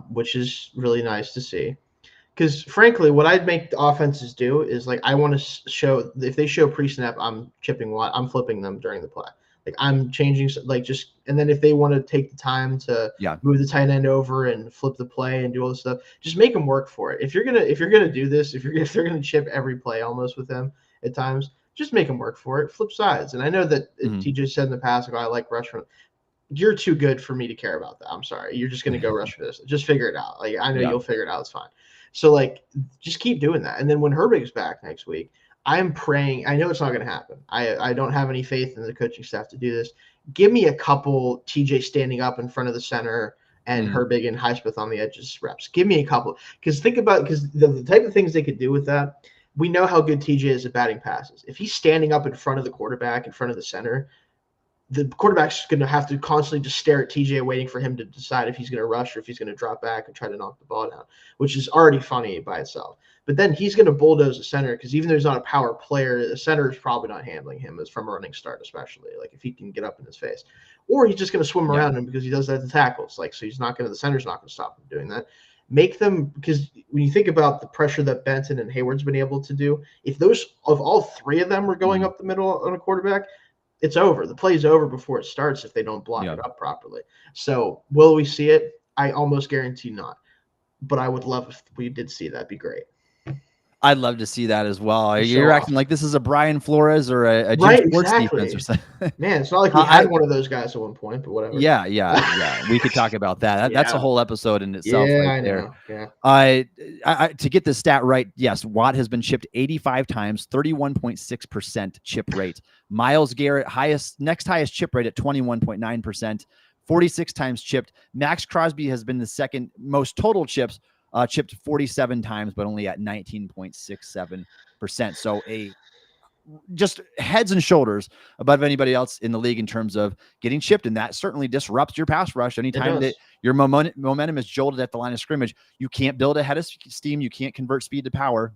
which is really nice to see. Because frankly, what I'd make the offenses do is like I want to show if they show pre-snap, I'm chipping Watt, I'm flipping them during the play. Like I'm changing, and then if they want to take the time to move the tight end over and flip the play and do all this stuff, just make them work for it. If you're gonna do this, if they're gonna chip every play almost with him at times, just make them work for it. Flip sides. And I know that TJ said in the past, like, I like rush for. You're too good for me to care about that. I'm sorry. You're just gonna go rush for this. Just figure it out. Like I know you'll figure it out. It's fine. So like, just keep doing that. And then when Herbig's back next week, I'm praying. I know it's not going to happen. I don't have any faith in the coaching staff to do this. Give me a couple TJ standing up in front of the center and Herbig and Highsmith on the edges reps. Give me a couple. Because think about because the type of things they could do with that. We know how good TJ is at batting passes. If he's standing up in front of the quarterback, in front of the center, the quarterback's going to have to constantly just stare at TJ waiting for him to decide if he's going to rush or if he's going to drop back and try to knock the ball down, which is already funny by itself. But then he's going to bulldoze the center because even though he's not a power player, the center is probably not handling him as from a running start, especially like if he can get up in his face. Or he's just going to swim around him because he does that to tackles. Like, so the center's not going to stop him doing that. Make them, because when you think about the pressure that Benton and Hayward's been able to do, if all three of them were going up the middle on a quarterback, it's over. The play's over before it starts if they don't block it up properly. So will we see it? I almost guarantee not. But I would love if we did see that. It'd be great. I'd love to see that as well. You're acting like this is a Brian Flores or a Jim Schwartz defense or something. Man, it's not like we had one of those guys at one point, but whatever. Yeah. We could talk about that. That's a whole episode in itself right there. Yeah. I to get this stat right, yes, Watt has been chipped 85 times, 31.6% chip rate. Myles Garrett, next highest chip rate at 21.9%, 46 times chipped. Max Crosby has been the second most total chips, chipped 47 times, but only at 19.67%. So just heads and shoulders above anybody else in the league in terms of getting chipped. And that certainly disrupts your pass rush. Anytime that your momentum is jolted at the line of scrimmage, you can't build a head of steam. You can't convert speed to power.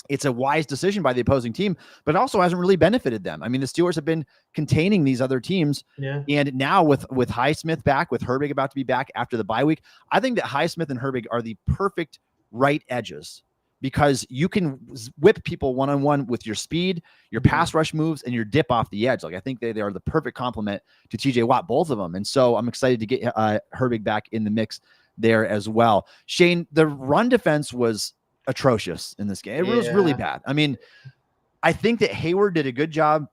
It's a wise decision by the opposing team, but it also hasn't really benefited them. I mean, the Steelers have been containing these other teams. And now with Highsmith back, with Herbig about to be back after the bye week, I think that Highsmith and Herbig are the perfect right edges because you can whip people one-on-one with your speed, your pass rush moves, and your dip off the edge. Like I think they are the perfect complement to TJ Watt, both of them. And so I'm excited to get Herbig back in the mix there as well. Shayne, the run defense was atrocious in this game. It was really bad. I mean, I think that Hayward did a good job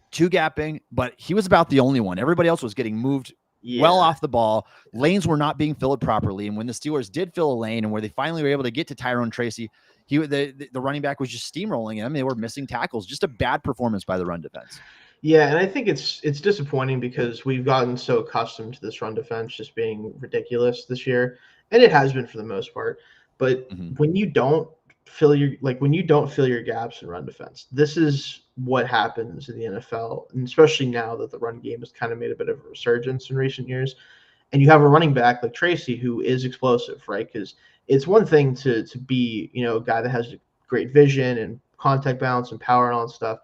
two-gapping, but he was about the only one. Everybody else was getting moved well off the ball. Lanes were not being filled properly. And when the Steelers did fill a lane and where they finally were able to get to Tyrone Tracy, the running back was just steamrolling him. They were missing tackles. Just a bad performance by the run defense. Yeah, and I think it's disappointing because we've gotten so accustomed to this run defense just being ridiculous this year, and it has been for the most part. But when you don't when you don't fill your gaps in run defense, this is what happens in the NFL, and especially now that the run game has kind of made a bit of a resurgence in recent years. And you have a running back like Tracy who is explosive, right? Because it's one thing to be, a guy that has great vision and contact balance and power and all that stuff.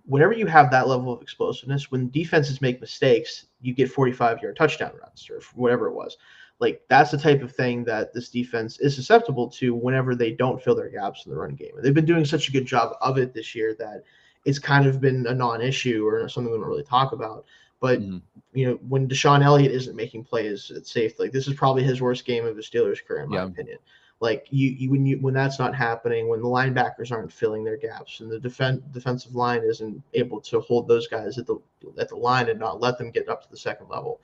Whenever you have that level of explosiveness, when defenses make mistakes, you get 45-yard touchdown runs or whatever it was. Like, that's the type of thing that this defense is susceptible to whenever they don't fill their gaps in the run game. And they've been doing such a good job of it this year that it's kind of been a non-issue or something we don't really talk about. But, when Deshaun Elliott isn't making plays at safety, like, this is probably his worst game of his Steelers career, in my opinion. Like, when that's not happening, when the linebackers aren't filling their gaps and the defensive line isn't able to hold those guys at the line and not let them get up to the second level,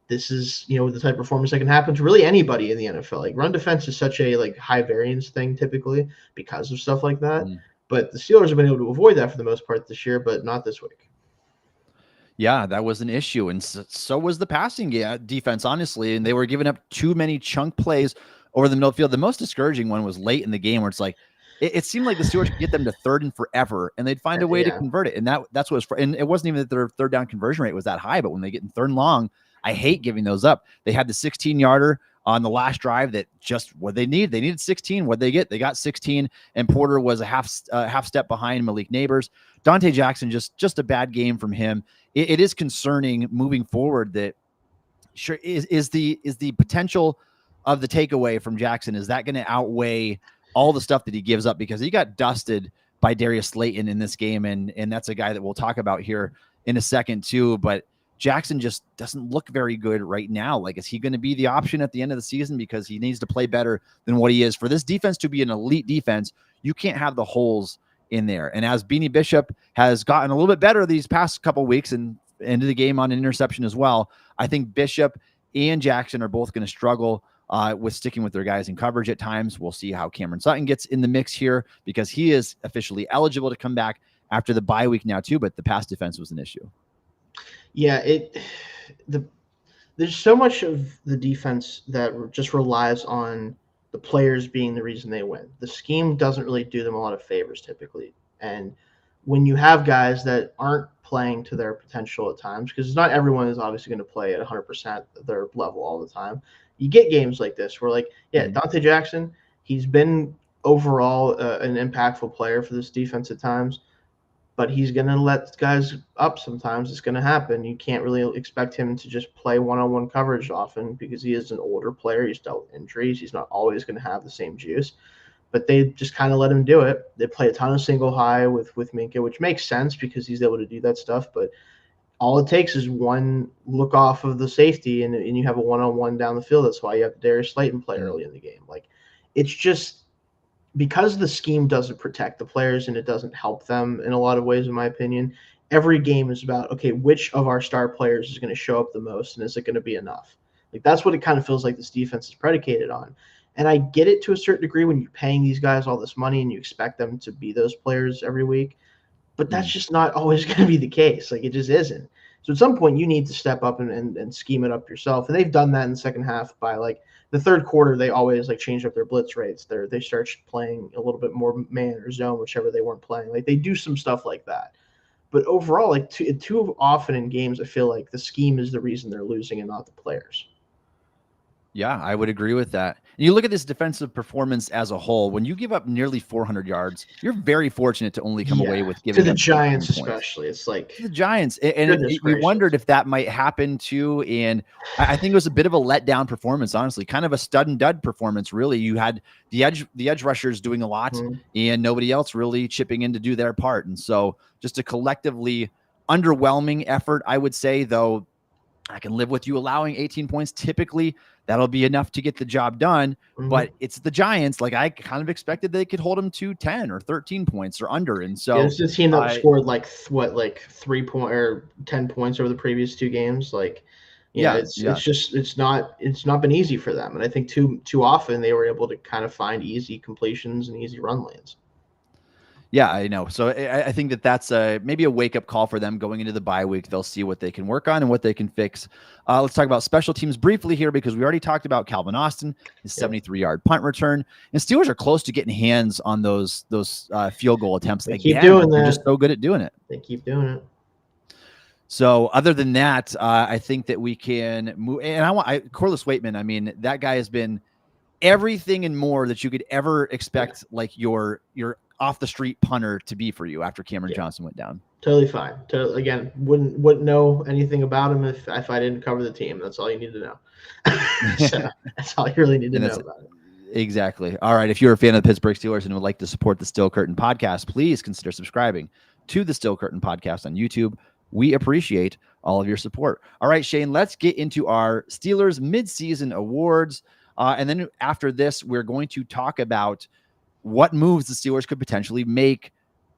this is, the type of performance that can happen to really anybody in the NFL. Like, run defense is such a high variance thing typically because of stuff like that. But the Steelers have been able to avoid that for the most part this year, but not this week. Yeah, that was an issue. And so was the passing defense, honestly. And they were giving up too many chunk plays over the middle of the field. The most discouraging one was late in the game where it's like, it seemed like the Steelers could get them to third and forever, and they'd find a way to convert it. And that's what was, and it wasn't even that their third down conversion rate was that high, but when they get in third and long, I hate giving those up. They had the 16-yarder on the last drive that just what they need. They needed 16. What they get? They got 16, and Porter was a half step behind Malik Neighbors. Diontae Johnson, just a bad game from him. It is concerning moving forward that sure is the potential of the takeaway from Jackson. Is that going to outweigh all the stuff that he gives up? Because he got dusted by Darius Slayton in this game, and that's a guy that we'll talk about here in a second too. But Jackson just doesn't look very good right now. Like, is he going to be the option at the end of the season? Because he needs to play better than what he is. For this defense to be an elite defense, you can't have the holes in there. And as Beanie Bishop has gotten a little bit better these past couple of weeks and into the game on an interception as well, I think Bishop and Jackson are both going to struggle with sticking with their guys in coverage at times. We'll see how Cameron Sutton gets in the mix here because he is officially eligible to come back after the bye week now too, but the pass defense was an issue. Yeah, there's so much of the defense that just relies on the players being the reason they win. The scheme doesn't really do them a lot of favors typically. And when you have guys that aren't playing to their potential at times, because not everyone is obviously going to play at 100% of their level all the time, you get games like this where, like, Diontae Jackson, he's been overall an impactful player for this defense at times, but he's going to let guys up sometimes. It's going to happen. You can't really expect him to just play one-on-one coverage often because he is an older player. He's dealt with injuries. He's not always going to have the same juice. But they just kind of let him do it. They play a ton of single high with Minkah, which makes sense because he's able to do that stuff. But all it takes is one look off of the safety, and you have a one-on-one down the field. That's why you have Darius Slayton play early in the game. Like, it's just because the scheme doesn't protect the players and it doesn't help them in a lot of ways, in my opinion. Every game is about, okay, which of our star players is going to show up the most, and is it going to be enough? Like, that's what it kind of feels like this defense is predicated on. And I get it to a certain degree when you're paying these guys all this money and you expect them to be those players every week. But that's just not always going to be the case. Like, it just isn't. So at some point, you need to step up and scheme it up yourself. And they've done that in the second half by, like, the third quarter, they always, like, change up their blitz rates. They start playing a little bit more man or zone, whichever they weren't playing. Like, they do some stuff like that. But overall, like, too often in games, I feel like the scheme is the reason they're losing and not the players. Yeah, I would agree with that. And you look at this defensive performance as a whole. When you give up nearly 400 yards, you're very fortunate to only come away with giving to the up Giants, especially. It's like the Giants, and we wondered if that might happen too. And I think it was a bit of a letdown performance, honestly, kind of a stud and dud performance. Really, you had the edge rushers doing a lot, and nobody else really chipping in to do their part. And so, just a collectively underwhelming effort, I would say. Though I can live with you allowing 18 points. Typically, that'll be enough to get the job done. But it's the Giants. Like, I kind of expected they could hold them to 10 or 13 points or under. And so it's a team that scored like 3 points or 10 points over the previous two games. Like, it's not been easy for them. And I think too often they were able to kind of find easy completions and easy run lanes. Yeah, I know. So I think that's maybe a wake-up call for them going into the bye week. They'll see what they can work on and what they can fix. Let's talk about special teams briefly here because we already talked about Calvin Austin, his 73-yard punt return. And Steelers are close to getting hands on those field goal attempts They again. keep doing They're that. just so good at doing it. They keep doing it. So other than that, I think that we can move. And Corliss Waitman, I mean, that guy has been everything and more that you could ever expect, like your off the street punter to be for you after Cameron Johnson went down. Totally fine. Again, wouldn't know anything about him if I didn't cover the team. That's all you need to know. So that's all you really need to know about it. Exactly. All right. If you're a fan of the Pittsburgh Steelers and would like to support the Still Curtain podcast, please consider subscribing to the Still Curtain podcast on YouTube. We appreciate all of your support. All right, Shayne, let's get into our Steelers midseason awards. And then after this, we're going to talk about what moves the Steelers could potentially make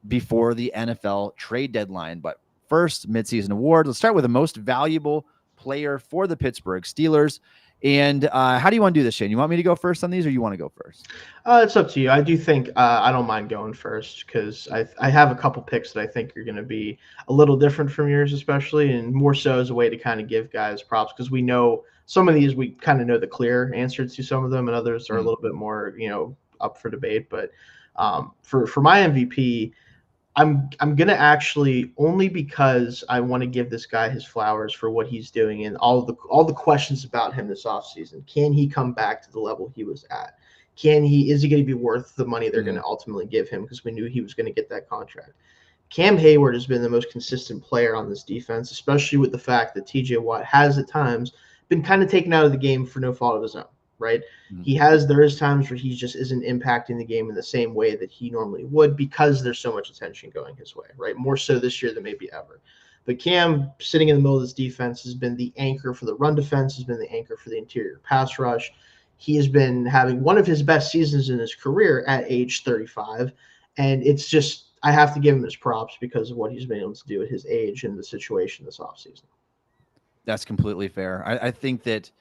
before the NFL trade deadline. But first, midseason awards. Let's start with the most valuable player for the Pittsburgh Steelers. And how do you want to do this, Shayne? You want me to go first on these, or you want to go first? It's up to you. I do think I don't mind going first because I have a couple picks that I think are going to be a little different from yours, especially, and more so as a way to kind of give guys props because we know some of these we kind of know the clear answer to some of them, and others are a little bit more up for debate. But for my MVP, I'm gonna actually, only because I want to give this guy his flowers for what he's doing and all the questions about him this offseason. Can he come back to the level he was at? Is he going to be worth the money they're going to ultimately give him? Because we knew he was going to get that contract. Cam Hayward has been the most consistent player on this defense, especially with the fact that TJ Watt has at times been kind of taken out of the game for no fault of his own. Right. There is times where he just isn't impacting the game in the same way that he normally would because there's so much attention going his way. Right. More so this year than maybe ever. But Cam, sitting in the middle of this defense, has been the anchor for the run defense, has been the anchor for the interior pass rush. He has been having one of his best seasons in his career at age 35. And it's just, I have to give him his props because of what he's been able to do at his age and the situation this offseason. That's completely fair. I think that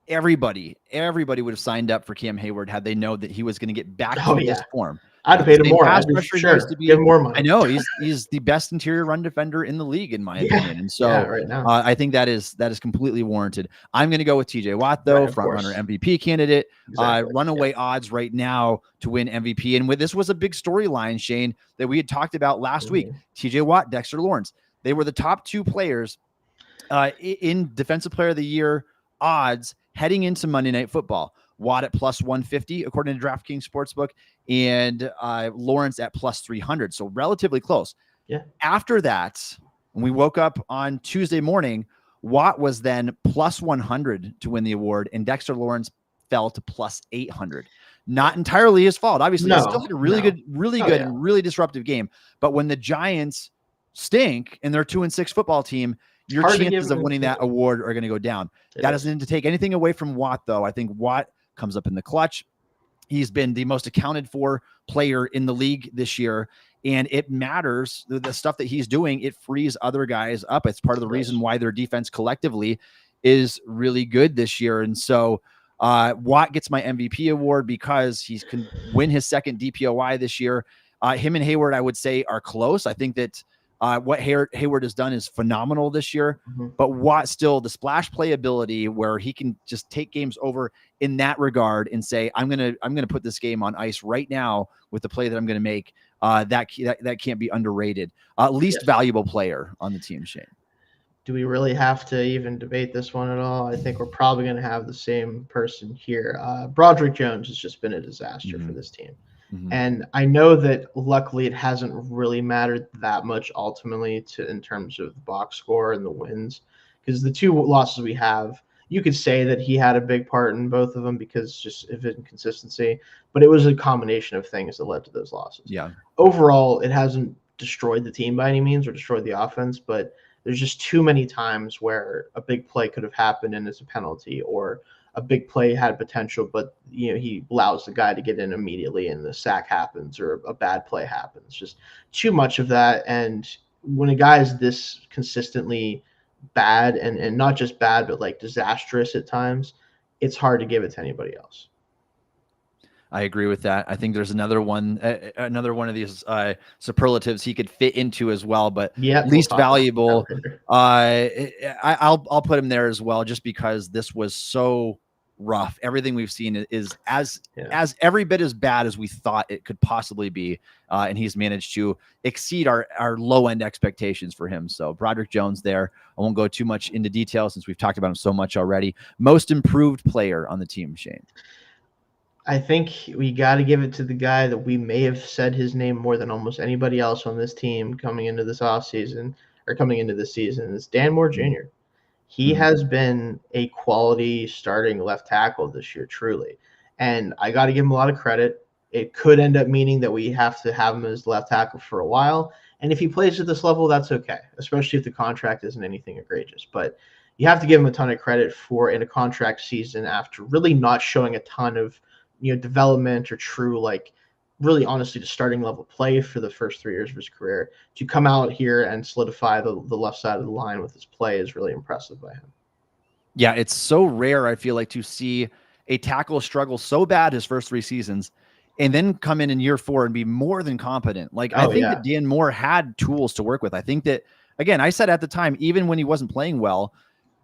everybody would have signed up for Cam Hayward had they known that he was going to get back to this form. I'd have paid him more. Give him more money. I know he's the best interior run defender in the league, in my opinion. And so right now. I think that is completely warranted. I'm going to go with TJ Watt, though, front runner MVP candidate. Runaway odds right now to win MVP. And this was a big storyline, Shayne, that we had talked about last week. TJ Watt, Dexter Lawrence. They were the top two players in Defensive Player of the Year odds heading into Monday Night Football. Watt at plus 150, according to DraftKings Sportsbook, and Lawrence at plus 300. So relatively close. Yeah. After that, when we woke up on Tuesday morning, Watt was then plus 100 to win the award, and Dexter Lawrence fell to plus 800. Not entirely his fault. Obviously, he still had a really good and really disruptive game. But when the Giants stink and they're a 2-6 football team, your chances of winning that award are going to go down. That doesn't to take anything away from Watt, though. I think Watt comes up in the clutch. He's been the most accounted for player in the league this year, and it matters. The stuff that he's doing, it frees other guys up. It's part of the reason why their defense collectively is really good this year. And so Watt gets my MVP award because he can win his second DPOY this year. Him and Hayward, I would say, are close. I think that what Hayward has done is phenomenal this year, but Watt still, the splash play ability where he can just take games over in that regard and say, I'm gonna put this game on ice right now with the play that I'm gonna make. That can't be underrated. Least valuable player on the team, Shayne. Do we really have to even debate this one at all? I think we're probably going to have the same person here. Broderick Jones has just been a disaster for this team. And I know that luckily it hasn't really mattered that much ultimately in terms of the box score and the wins, because the two losses we have, you could say that he had a big part in both of them because just of inconsistency, but it was a combination of things that led to those losses. Yeah. Overall, it hasn't destroyed the team by any means or destroyed the offense, but there's just too many times where a big play could have happened and it's a penalty, or a big play had potential, but he allows the guy to get in immediately and the sack happens or a bad play happens. Just too much of that. And when a guy is this consistently bad and not just bad, but like disastrous at times, it's hard to give it to anybody else. I agree with that. I think there's another one of these superlatives he could fit into as well, but Yeah, we'll least talk about valuable. that later. I'll put him there as well, just because this was so rough. Everything we've seen is as every bit as bad as we thought it could possibly be, and he's managed to exceed our low end expectations for him. So Broderick Jones there. I won't go too much into detail since we've talked about him so much already. Most improved player on the team, Shayne. I think we got to give it to the guy that we may have said his name more than almost anybody else on this team coming into this offseason or coming into this season. It's Dan Moore Jr. He has been a quality starting left tackle this year, truly. And I got to give him a lot of credit. It could end up meaning that we have to have him as left tackle for a while. And if he plays at this level, that's okay, especially if the contract isn't anything egregious. But you have to give him a ton of credit for in a contract season after really not showing a ton of development or true, like, really honestly the starting level play for the first 3 years of his career. To come out here and solidify the left side of the line with his play is really impressive by him. Yeah, it's so rare, I feel like, to see a tackle struggle so bad his first 3 seasons and then come in year 4 and be more than competent. Like, I think that Dan Moore had tools to work with. I think that, again, I said at the time, even when he wasn't playing well,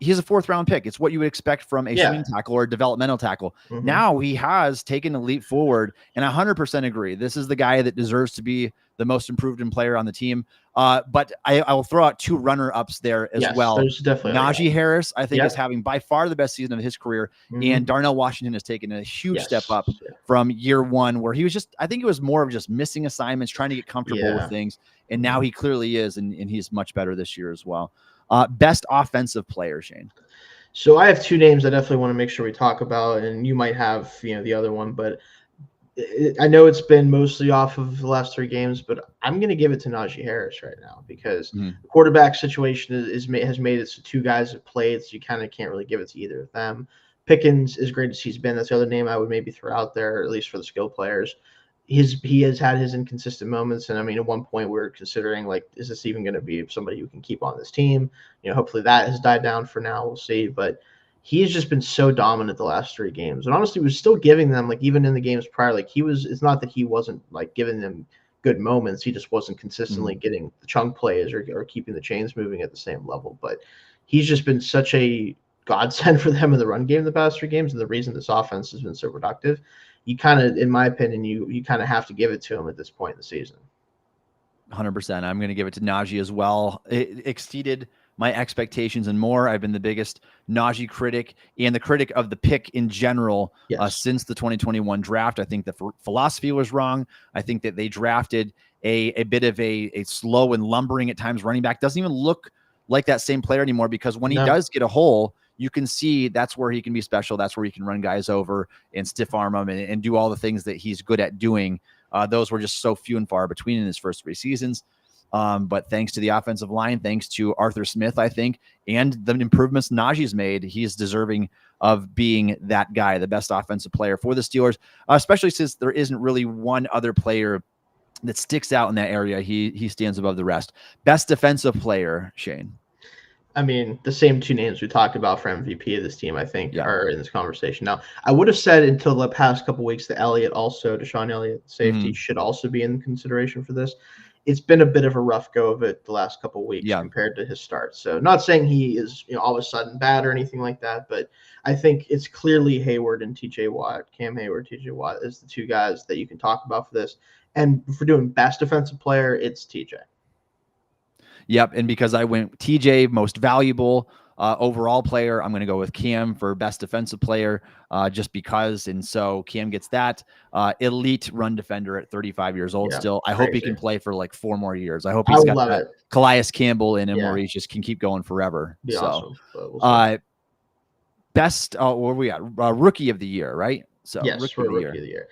he's a 4th round pick. It's what you would expect from a swing tackle or a developmental tackle. Now he has taken a leap forward, and I 100% agree. This is the guy that deserves to be the most improved player on the team. But I will throw out 2 runner-ups there as well. There's definitely Najee Harris, I think, is having by far the best season of his career, and Darnell Washington has taken a huge step up from year 1, where he was I think it was more of just missing assignments, trying to get comfortable with things, and now he clearly is, and he's much better this year as well. Best offensive player, Shayne. So I have 2 names I definitely want to make sure we talk about, and you might have the other one, but I know it's been mostly off of the last 3 games, but I'm going to give it to Najee Harris right now because the quarterback situation has made it so 2 guys have played, so you kind of can't really give it to either of them. Pickens, as great as he's been, that's the other name I would maybe throw out there, at least for the skill players. He has had his inconsistent moments, and I mean, at one point we were considering, like, is this even going to be somebody who can keep on this team? Hopefully that has died down for now. We'll see, but he has just been so dominant the last 3 games, and honestly, was still giving them, like, even in the games prior, like, he was. It's not that he wasn't, like, giving them good moments. He just wasn't consistently getting the chunk plays or keeping the chains moving at the same level. But he's just been such a godsend for them in the run game the past 3 games, and the reason this offense has been so productive. You kind of, in my opinion, you kind of have to give it to him at this point in the season. 100%. I'm going to give it to Najee as well. It exceeded my expectations and more. I've been the biggest Najee critic and the critic of the pick in general since the 2021 draft. I think the philosophy was wrong. I think that they drafted a bit of a slow and lumbering at times running back. Doesn't even look like that same player anymore, because when he does get a hole, you can see that's where he can be special. That's where he can run guys over and stiff arm them and do all the things that he's good at doing. Those were just so few and far between in his first 3 seasons. But thanks to the offensive line, thanks to Arthur Smith, I think, and the improvements Najee's made, he's deserving of being that guy, the best offensive player for the Steelers, especially since there isn't really one other player that sticks out in that area. He stands above the rest. Best defensive player, Shayne. I mean, the same 2 names we talked about for MVP of this team, I think, are in this conversation. Now, I would have said until the past couple of weeks that Deshaun Elliott, safety, should also be in consideration for this. It's been a bit of a rough go of it the last couple of weeks compared to his start. So, not saying he is all of a sudden bad or anything like that, but I think it's clearly Hayward and TJ Watt, Cam Hayward, TJ Watt is the 2 guys that you can talk about for this. And for doing best defensive player, it's TJ. Yep, and because I went TJ most valuable overall player, I'm going to go with Cam for best defensive player just because. And so Cam gets that elite run defender at 35 years old still. I hope he can play for like 4 more years. I hope he's got that Calais Campbell in him where he just can keep going forever. Awesome. We'll best, where we at? Rookie of the year, right? So yes, rookie of the year.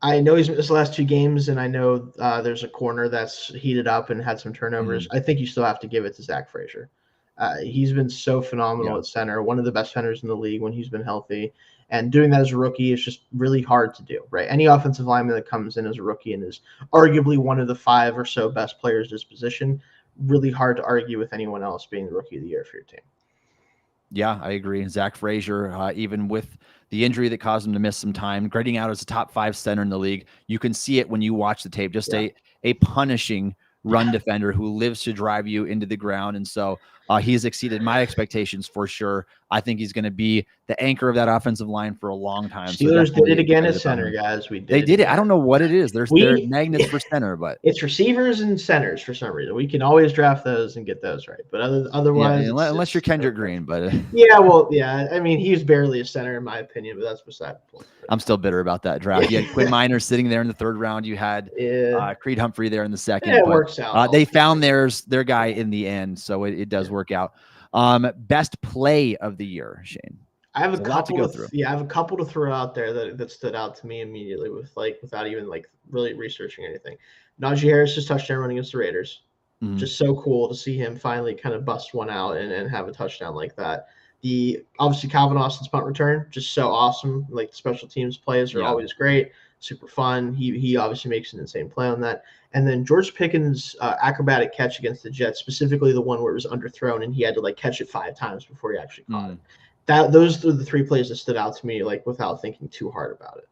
I know he's missed the last 2 games, and I know there's a corner that's heated up and had some turnovers. I think you still have to give it to Zach Frazier. He's been so phenomenal at center, one of the best centers in the league when he's been healthy. And doing that as a rookie is just really hard to do, right? Any offensive lineman that comes in as a rookie and is arguably one of the 5 or so best players at his position, really hard to argue with anyone else being the rookie of the year for your team. Yeah, I agree. Zach Frazier, even with the injury that caused him to miss some time, grading out as a top 5 center in the league. You can see it when you watch the tape. Just a punishing run defender who lives to drive you into the ground. And so he's exceeded my expectations for sure. I think he's going to be the anchor of that offensive line for a long time. Steelers did it again at center, guys. They did it. I don't know what it is. They're magnets for center, but it's receivers and centers for some reason. We can always draft those and get those right, but otherwise, unless you're Kendrick Green. But I mean, he's barely a center in my opinion, but that's beside the point. I'm still bitter about that draft. You had Quinn Minor sitting there in the 3rd round. You had Creed Humphrey there in the 2nd. Yeah, it works out. They found their guy in the end, so it does work out. Best play of the year, Shayne. I have a couple to go through. I have a couple to throw out there that stood out to me immediately without even really researching anything. Najee Harris's touchdown run against the Raiders. Mm-hmm. Just so cool to see him finally kind of bust one out and have a touchdown like that. Obviously Calvin Austin's punt return, just so awesome. Like the special teams plays are always great, super fun. He obviously makes an insane play on that. And then George Pickens' acrobatic catch against the Jets, specifically the one where it was underthrown and he had to catch it 5 times before he actually caught it. Those are the 3 plays that stood out to me, without thinking too hard about it.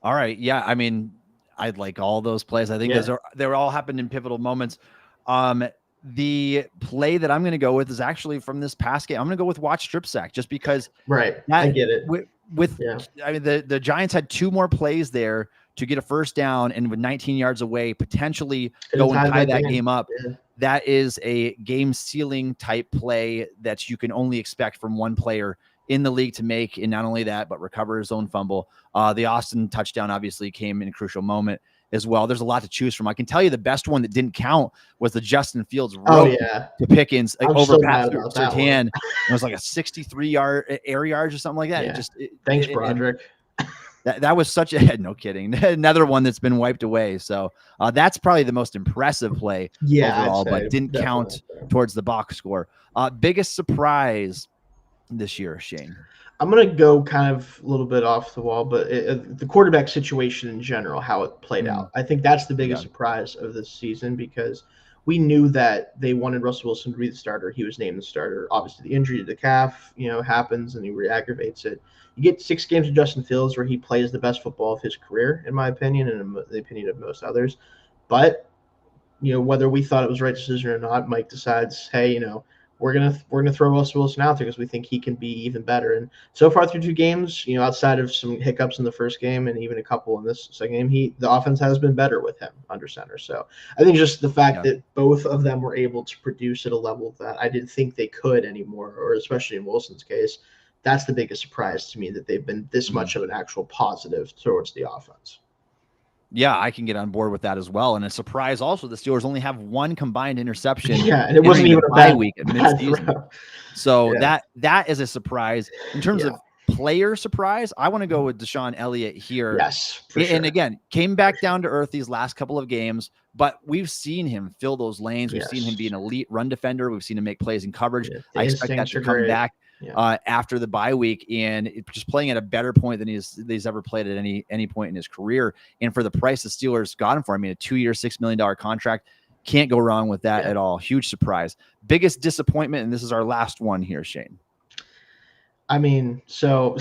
All right. Yeah. I mean, I'd like all those plays. I think they all happened in pivotal moments. The play that I'm going to go with is actually from this past game. I'm going to go with watch strip sack just because. Right. I get it. I mean, the Giants had 2 more plays there to get a first down and with 19 yards away, potentially go and tie that game up. Yeah. That is a game sealing type play that you can only expect from one player in the league to make. And not only that, but recover his own fumble. The Austin touchdown obviously came in a crucial moment as well. There's a lot to choose from. I can tell you the best one that didn't count was the Justin Fields rope to Pickens over past Sertan. It was like a 63-yard air yards or something like that. Yeah. Thanks, Broderick. That was such a no kidding. Another one that's been wiped away. So that's probably the most impressive play overall, but didn't count towards the box score. Biggest surprise this year, Shayne? I'm going to go kind of a little bit off the wall, but the quarterback situation in general, how it played out. I think that's the biggest surprise of this season because we knew that they wanted Russell Wilson to be the starter. He was named the starter. Obviously, the injury to the calf, happens and he re-aggravates it. You get 6 games of Justin Fields where he plays the best football of his career, in my opinion, and in the opinion of most others. But, whether we thought it was the right decision or not, Mike decides, hey, we're gonna throw Russell Wilson out there because we think he can be even better. And so far through 2 games, outside of some hiccups in the first game and even a couple in this second game, the offense has been better with him under center. So I think just the fact that both of them were able to produce at a level that I didn't think they could anymore, or especially in Wilson's case, that's the biggest surprise to me, that they've been this much of an actual positive towards the offense. Yeah, I can get on board with that as well. And a surprise also, the Steelers only have 1 combined interception. Yeah, and it wasn't even a bye week at mid-season. So that is a surprise. In terms of player surprise, I want to go with Deshaun Elliott here. Yes, for sure. And again, came back down to earth these last couple of games, but we've seen him fill those lanes. We've seen him be an elite run defender. We've seen him make plays in coverage. I expect that to come back after the bye week, and just playing at a better point than he's ever played at any point in his career. And for the price the Steelers got him for, I mean, a 2-year, $6 million contract, can't go wrong with that at all. Huge surprise. Biggest disappointment, and this is our last one here, Shayne. I mean, so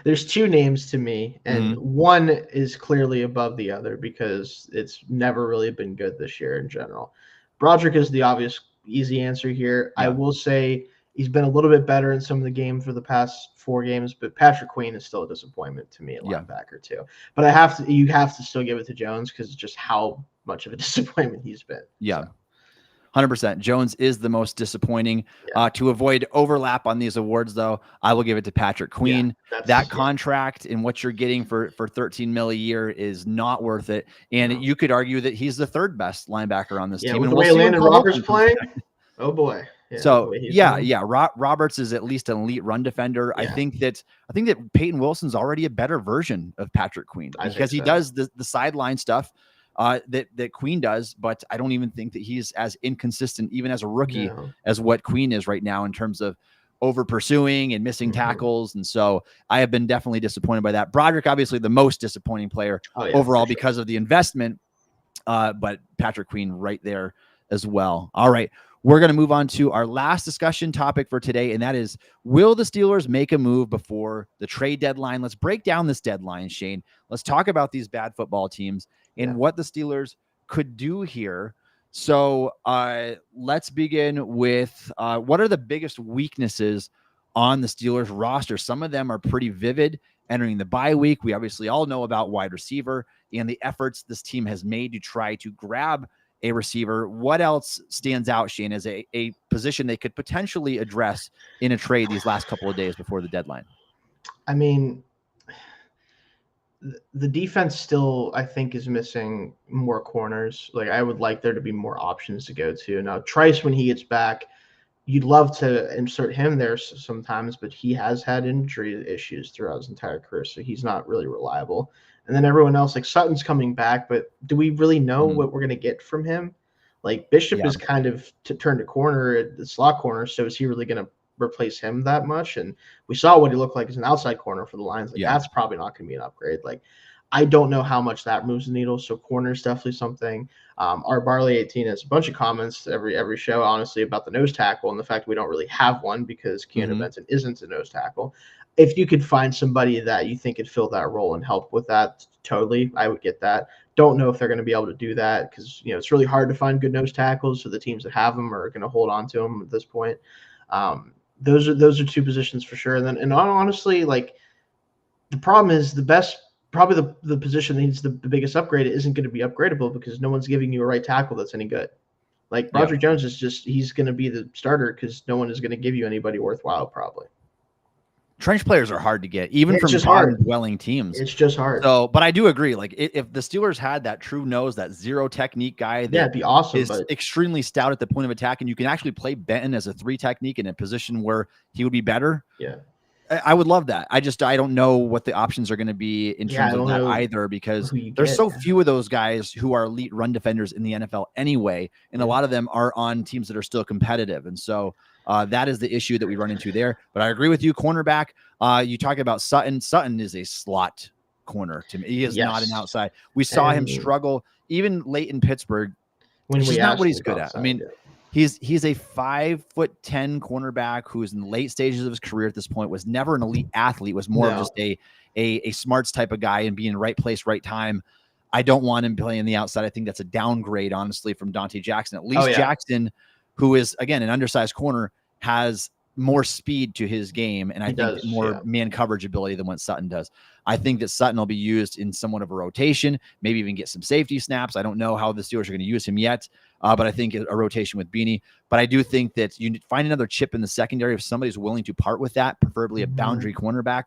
there's 2 names to me, and one is clearly above the other because it's never really been good this year in general. Broderick is the obvious easy answer here. I will say he's been a little bit better in some of the games for the past 4 games, but Patrick Queen is still a disappointment to me at linebacker too. But you have to still give it to Jones because it's just how much of a disappointment he's been. Yeah. 100%. Jones is the most disappointing. To avoid overlap on these awards, though, I will give it to Patrick Queen. That contract and what you're getting for $13 million a year is not worth it. And you could argue that he's the 3rd best linebacker on this team. With and the way Landon Roberts playing, oh boy. Roberts is at least an elite run defender. I think that Peyton Wilson's already a better version of Patrick Queen because he does the sideline stuff that Queen does, but I don't even think that he's as inconsistent, even as a rookie, as what Queen is right now in terms of over pursuing and missing tackles. And so I have been definitely disappointed by that. Broderick, obviously the most disappointing player overall because of the investment, but Patrick Queen right there as well. All right. we're going to move on to our last discussion topic for today, and that is, will the Steelers make a move before the trade deadline? Let's break down this deadline, Shayne. Let's talk about these bad football teams and what the Steelers could do here. So let's begin with what are the biggest weaknesses on the Steelers roster? Some of them are pretty vivid entering the bye week. We obviously all know about wide receiver and the efforts this team has made to try to grab a receiver. What else stands out, Shayne, as a position they could potentially address in a trade these last couple of days before the deadline? I mean, the defense still, I think, is missing more corners. Like, I would like there to be more options to go to. Now, Trice, when he gets back, you'd love to insert him there sometimes, but he has had injury issues throughout his entire career, so he's not really reliable. And then everyone else, like Sutton's coming back, but do we really know what we're going to get from him? Like, Bishop is kind of turned a corner at the slot corner, so is he really going to replace him that much? And we saw what he looked like as an outside corner for the Lions. Like, that's probably not going to be an upgrade. Like, I don't know how much that moves the needle. So corner is definitely something. Our Barley 18 has a bunch of comments every show, honestly, about the nose tackle and the fact we don't really have one because Keanu Benton isn't a nose tackle. If you could find somebody that you think could fill that role and help with that, totally, I would get that. Don't know if they're going to be able to do that because, you know, it's really hard to find good nose tackles. So the teams that have them are going to hold on to them at this point. Those are two positions for sure. And honestly, like, the problem is probably the position that needs the biggest upgrade isn't going to be upgradable because no one's giving you a right tackle that's any good. Like, Roger Jones is he's going to be the starter because no one is going to give you anybody worthwhile probably. Trench players are hard to get, even from bottom-dwelling teams. It's just hard. So, but I do agree. Like, if the Steelers had that true nose, that zero technique guy, that it'd be awesome. Is extremely stout at the point of attack, and you can actually play Benton as a 3 technique in a position where he would be better. Yeah, I would love that. I don't know what the options are going to be in terms of that either, because there's so few of those guys who are elite run defenders in the NFL anyway, and a lot of them are on teams that are still competitive, and so. That is the issue that we run into there. But I agree with you. Cornerback, you talk about Sutton. Sutton is a slot corner to me. He is not an outside. We saw him struggle even late in Pittsburgh, which is not what he's good at. I mean, he's a 5'10" cornerback who is in the late stages of his career at this point, was never an elite athlete, was more of just a smarts type of guy and being in the right place, right time. I don't want him playing the outside. I think that's a downgrade, honestly, from Diontae Jackson. At least Jackson, who is, again, an undersized corner, has more speed to his game, and I think more man coverage ability than what Sutton does. I think that Sutton will be used in somewhat of a rotation, maybe even get some safety snaps. I don't know how the Steelers are going to use him yet, but I think a rotation with Beanie. But I do think that you find another chip in the secondary if somebody's willing to part with that, preferably a boundary cornerback,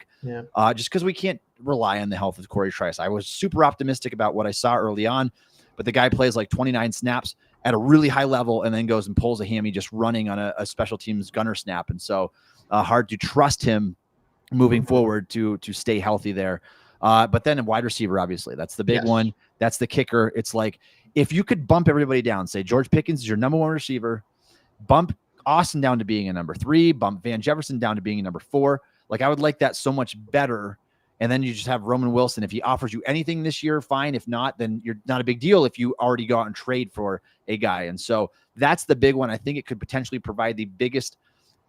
just because we can't rely on the health of Corey Trice. I was super optimistic about what I saw early on, but the guy plays like 29 snaps at a really high level and then goes and pulls a hammy just running on a special teams gunner snap. And so hard to trust him moving forward to stay healthy there. But then a wide receiver, obviously, that's the big one. That's the kicker. It's like, if you could bump everybody down, say George Pickens is your number 1 receiver, bump Austin down to being a number 3, bump Van Jefferson down to being a number 4. Like, I would like that so much better. And then you just have Roman Wilson. If he offers you anything this year, fine. If not, then you're not a big deal if you already go out and trade for a guy. And so that's the big one. I think it could potentially provide the biggest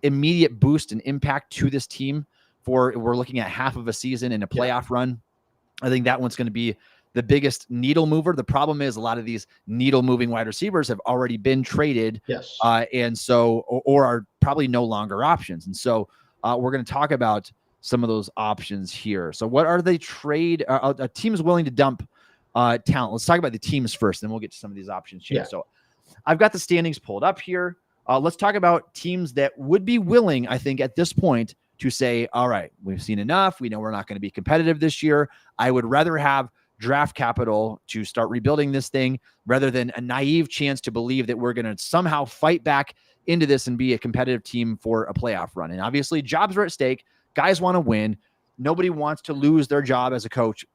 immediate boost and impact to this team we're looking at half of a season in a playoff run. I think that one's going to be the biggest needle mover. The problem is a lot of these needle moving wide receivers have already been traded. And so, or are probably no longer options. And so we're going to talk about some of those options here. So what are they trade? A team is willing to dump talent. Let's talk about the teams first, then we'll get to some of these options. So I've got the standings pulled up here. Let's talk about teams that would be willing, I think, at this point to say, all right, we've seen enough. We know we're not going to be competitive this year. I would rather have draft capital to start rebuilding this thing rather than a naive chance to believe that we're going to somehow fight back into this and be a competitive team for a playoff run. And obviously jobs are at stake. Guys want to win. Nobody wants to lose their job as a coach.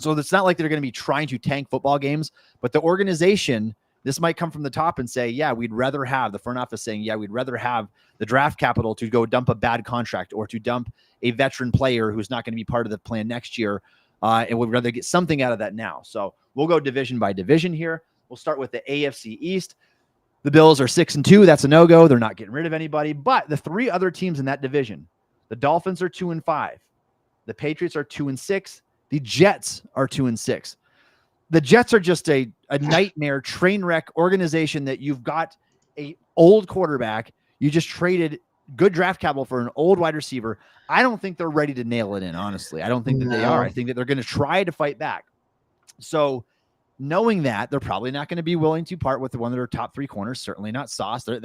So it's not like they're going to be trying to tank football games, but the organization, this might come from the top and say, yeah, we'd rather have the front office saying, yeah, we'd rather have the draft capital to go dump a bad contract or to dump a veteran player who's not going to be part of the plan next year. And we'd rather get something out of that now. So we'll go division by division here. We'll start with the AFC East. The Bills are 6-2. That's a no-go. They're not getting rid of anybody. But the three other teams in that division, the Dolphins are 2-5. The Patriots are 2-6. The Jets are 2-6. The Jets are just a nightmare train wreck organization that you've got a old quarterback. You just traded good draft capital for an old wide receiver. I don't think they're ready to nail it in, honestly. I don't think that they are. I think that they're going to try to fight back. So knowing that, they're probably not going to be willing to part with one of their top three corners, certainly not Sauce. And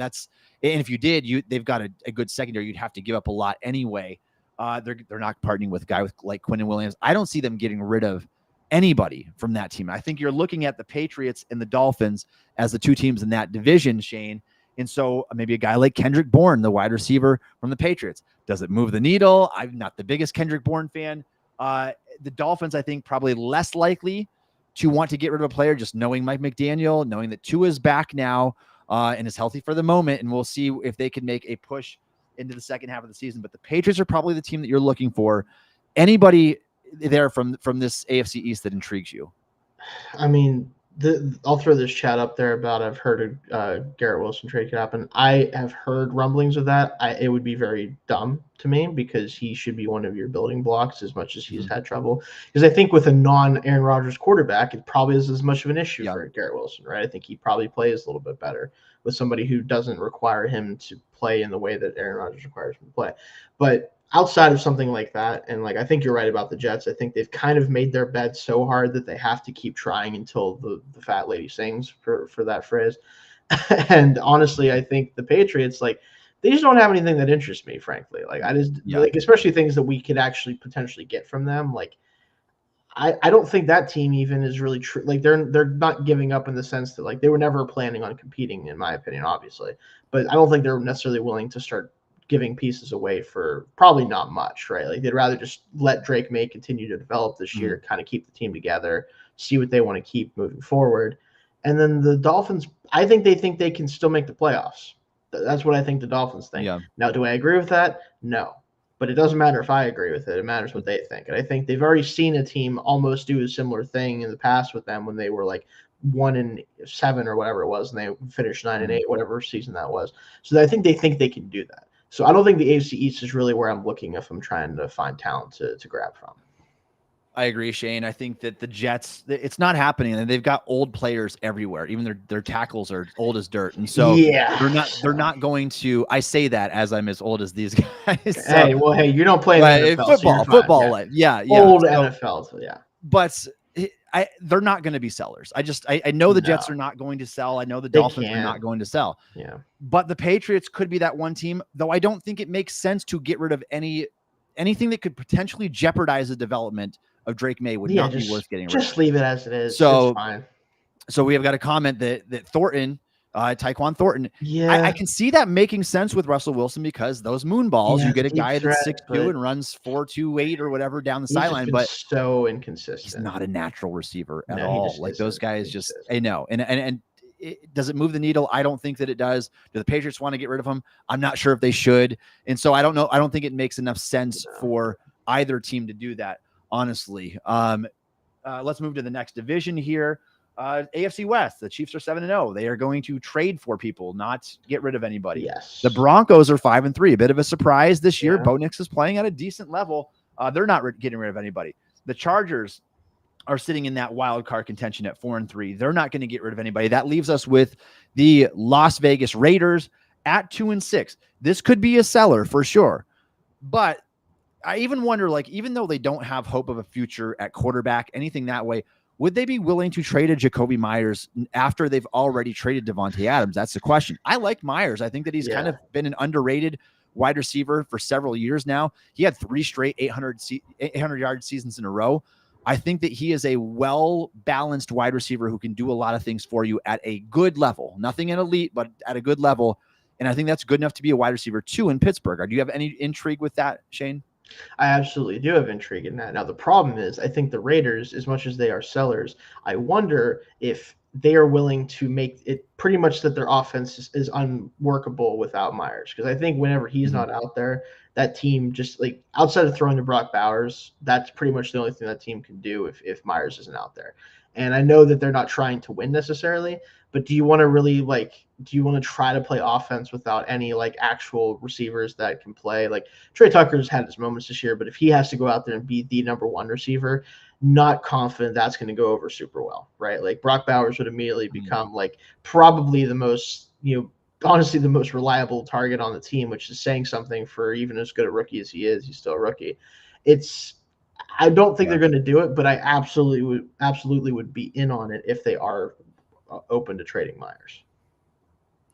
if you did, they've got a good secondary. You'd have to give up a lot anyway. They're not partnering with a guy like Quinnen Williams. I don't see them getting rid of anybody from that team. I think you're looking at the Patriots and the Dolphins as the two teams in that division, Shayne. And so maybe a guy like Kendrick Bourne, the wide receiver from the Patriots. Does it move the needle? I'm not the biggest Kendrick Bourne fan. The Dolphins, I think, probably less likely to want to get rid of a player, just knowing Mike McDaniel, knowing that Tua is back now and is healthy for the moment. And we'll see if they can make a push into the second half of the season. But the Patriots are probably the team that you're looking for. Anybody there from this AFC East that intrigues you? I mean, I'll throw this chat up there about I've heard a Garrett Wilson trade could happen. I have heard rumblings of that. It would be very dumb to me because he should be one of your building blocks as much as he's had trouble. Because I think with a non-Aaron Rodgers quarterback, it probably is as much of an issue for Garrett Wilson, right? I think he probably plays a little bit better with somebody who doesn't require him to play in the way that Aaron Rodgers requires him to play. But outside of something like that, and I think you're right about the Jets. I think they've kind of made their bed so hard that they have to keep trying until the fat lady sings, for that phrase. And honestly, I think the Patriots, they just don't have anything that interests me, frankly. Especially things that we could actually potentially get from them. I don't think that team even is really true. They're not giving up in the sense that they were never planning on competing, in my opinion, obviously. But I don't think they're necessarily willing to start giving pieces away for probably not much, right? They'd rather just let Drake May continue to develop this year, kind of keep the team together, see what they want to keep moving forward. And then the Dolphins, I think they can still make the playoffs. That's what I think the Dolphins think. Yeah. Now, do I agree with that? No. But it doesn't matter if I agree with it. It matters what they think. And I think they've already seen a team almost do a similar thing in the past with them when they were 1-7 or whatever it was, and they finished 9-8, whatever season that was. So I think they can do that. So I don't think the AFC East is really where I'm looking if I'm trying to find talent to grab from. I agree, Shayne. I think that the Jets, it's not happening, and they've got old players everywhere. Even their tackles are old as dirt, and so they're not going to. I say that as I'm as old as these guys. So, hey, you don't play NFL, football, so life, yeah, old NFL, so yeah. But they're not going to be sellers. I know the Jets are not going to sell. I know the Dolphins are not going to sell. Yeah. But the Patriots could be that one team, though I don't think it makes sense to get rid of anything that could potentially jeopardize the development of Drake May would not be worth getting rid of. Just leave it as it is. So, it's fine. So we have got a comment that Thornton, Tyquan Thornton. Yeah. I can see that making sense with Russell Wilson because those moon balls, you get a guy that's 6'2" and runs 4.28 or whatever down the sideline, but so inconsistent. He's not a natural receiver at all. Those guys I know. And does it move the needle? I don't think that it does. Do the Patriots want to get rid of him? I'm not sure if they should. And so I don't know. I don't think it makes enough sense for either team to do that, honestly. Let's move to the next division here. AFC West, the Chiefs are 7-0. They are going to trade for people, not get rid of anybody. Yes. The Broncos are 5-3. A bit of a surprise this year. Bo Nix is playing at a decent level. They're not getting rid of anybody. The Chargers are sitting in that wild card contention at 4-3. They're not going to get rid of anybody. That leaves us with the Las Vegas Raiders at 2-6. This could be a seller for sure. But I even wonder, even though they don't have hope of a future at quarterback, anything that way, would they be willing to trade a Jacoby Myers after they've already traded Devontae Adams? That's the question. I like Myers. I think that he's kind of been an underrated wide receiver for several years now. He had 3 straight 800-yard seasons in a row. I think that he is a well-balanced wide receiver who can do a lot of things for you at a good level. Nothing an elite, but at a good level. And I think that's good enough to be a wide receiver too in Pittsburgh. Do you have any intrigue with that, Shayne? I absolutely do have intrigue in that. Now, the problem is, I think the Raiders, as much as they are sellers, I wonder if they are willing to make it pretty much that their offense is unworkable without Myers. Because I think whenever he's not out there, that team just outside of throwing to Brock Bowers, that's pretty much the only thing that team can do if Myers isn't out there. And I know that they're not trying to win necessarily, but do you want to really do you want to try to play offense without any actual receivers that can play? Like Trey Tucker's had his moments this year, but if he has to go out there and be the number one receiver, not confident that's going to go over super well, right? Like Brock Bowers would immediately become probably the most, honestly the most reliable target on the team, which is saying something for even as good a rookie as he is. He's still a rookie. I don't think they're going to do it, but I absolutely would be in on it if they are open to trading Myers.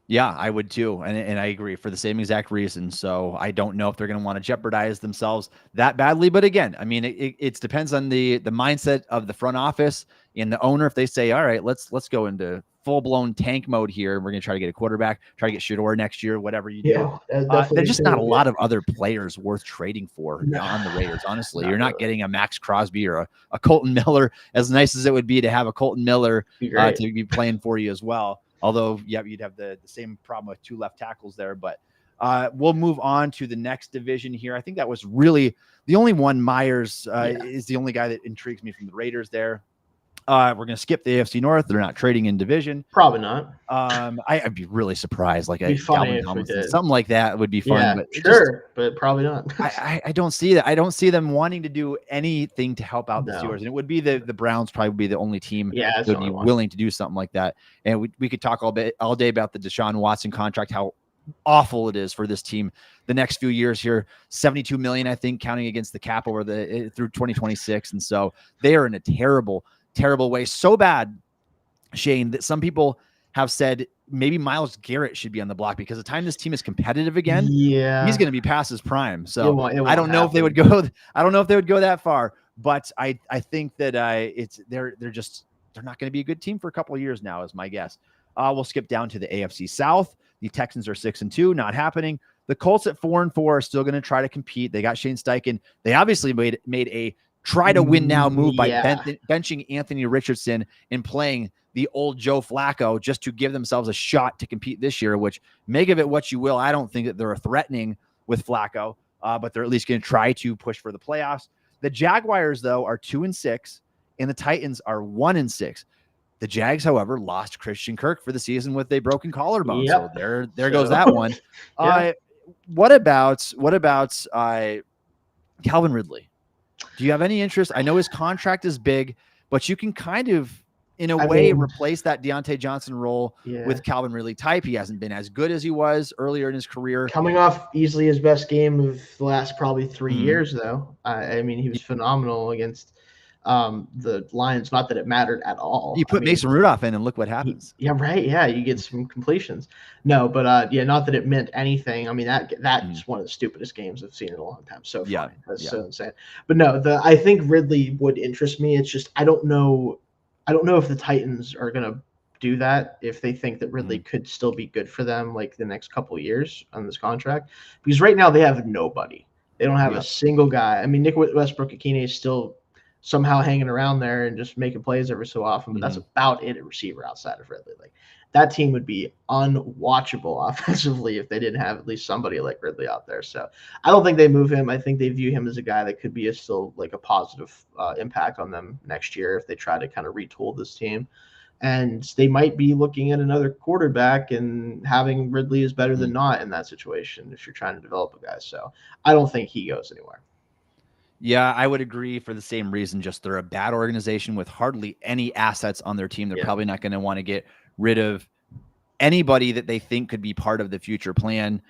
Yeah, I would too. And I agree for the same exact reason. So I don't know if they're going to want to jeopardize themselves that badly. But again, I mean, it depends on the mindset of the front office and the owner. If they say, all right, let's go into full-blown tank mode here, we're going to try to get a quarterback, try to get Shador next year, whatever you do. There's just not a lot of other players worth trading for on the Raiders, honestly. You're not getting a Max Crosby or a Colton Miller, as nice as it would be to have a Colton Miller to be playing for you as well. Although, yeah, you'd have the same problem with two left tackles there. But we'll move on to the next division here. I think that was really the only one. Myers is the only guy that intrigues me from the Raiders there. We're going to skip the AFC North. They're not trading in division. Probably not. I'd be really surprised. Like a Calvin Tomlinson, something like that would be fun. Yeah, but but probably not. I don't see that. I don't see them wanting to do anything to help out the Steelers. And it would be the Browns probably be the only team that would be willing to do something like that. And we could talk all day about the Deshaun Watson contract, how awful it is for this team the next few years here. 72 million, I think, counting against the cap over through 2026. And so they are in a terrible way. So bad, Shayne, that some people have said maybe Myles Garrett should be on the block because the time this team is competitive again, he's going to be past his prime. So I don't know if they would go. I don't know if they would go that far, but I think that they're not going to be a good team for a couple of years now, is my guess. We'll skip down to the AFC South. The Texans are 6-2, not happening. The Colts at 4-4 are still going to try to compete. They got Shane Steichen. They obviously made a try to win now move by benching Anthony Richardson and playing the old Joe Flacco just to give themselves a shot to compete this year, which make of it what you will. I don't think that they're threatening with Flacco, but they're at least going to try to push for the playoffs. The Jaguars, though, are 2-6, and the Titans are 1-6. The Jags, however, lost Christian Kirk for the season with a broken collarbone. So there goes that one. What about Calvin Ridley? Do you have any interest? I know his contract is big, but you can kind of, in a way, replace that Diontae Johnson role with Calvin Ridley type. He hasn't been as good as he was earlier in his career. Coming off easily his best game of the last probably 3 years, though. I mean, he was phenomenal against the Lions. Not that it mattered at all. You put Mason Rudolph in and look what happens. You get some completions. No, but not that it meant anything. I mean, that's one of the stupidest games I've seen in a long time. So funny. That's so insane. But no, I think Ridley would interest me. It's just I don't know if the Titans are gonna do that, if they think that Ridley could still be good for them like the next couple of years on this contract, because right now they have nobody. They don't have a single guy. I mean, Nick Westbrook-Ikine is still somehow hanging around there and just making plays every so often, but that's about it at receiver outside of Ridley. Like that team would be unwatchable offensively if they didn't have at least somebody like Ridley out there. So I don't think they move him. I think they view him as a guy that could be still like a positive impact on them next year if they try to kind of retool this team. And they might be looking at another quarterback, and having Ridley is better than not in that situation if you're trying to develop a guy. So I don't think he goes anywhere. Yeah, I would agree for the same reason. Just they're a bad organization with hardly any assets on their team. They're probably not going to want to get rid of anybody that they think could be part of the future plan,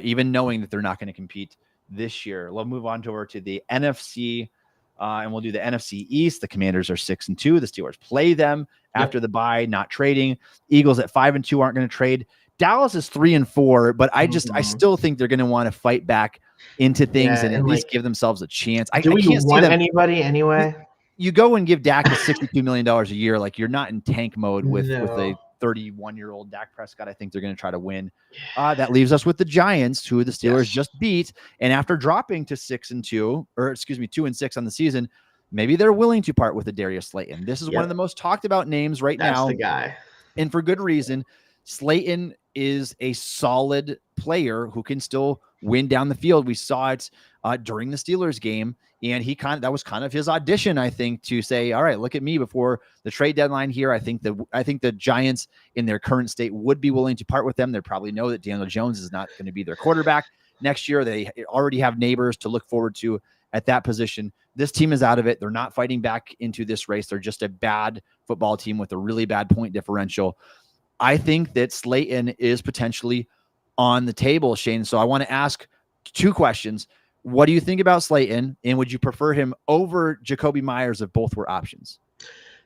even knowing that they're not going to compete this year. We'll move on over to the NFC, and we'll do the NFC East. The Commanders are 6-2. The Steelers play them after the bye, not trading. Eagles at 5-2 aren't going to trade. Dallas is 3-4, but I still think they're going to want to fight back into things and at least give themselves a chance. Do we want anybody anyway? You go and give Dak $62 million a year. Like you're not in tank mode with a 31-year-old Dak Prescott. I think they're going to try to win. That leaves us with the Giants, who the Steelers just beat. And after dropping to 2-6 on the season, maybe they're willing to part with the Darius Slayton. This is one of the most talked about names now. That's the guy. And for good reason. Slayton is a solid player who can still win down the field. We saw it during the Steelers game And that was kind of his audition, I think, to say, all right, look at me before the trade deadline here. I think the Giants in their current state would be willing to part with them. They probably know that Daniel Jones is not going to be their quarterback next year. They already have neighbors to look forward to at that position. This team is out of it. They're not fighting back into this race. They're just a bad football team with a really bad point differential. I think that Slayton is potentially on the table, Shayne. So I want to ask 2 questions. What do you think about Slayton, and would you prefer him over Jakobi Meyers if both were options?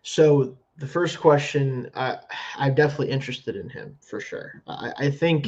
So the first question, I'm definitely interested in him for sure. I think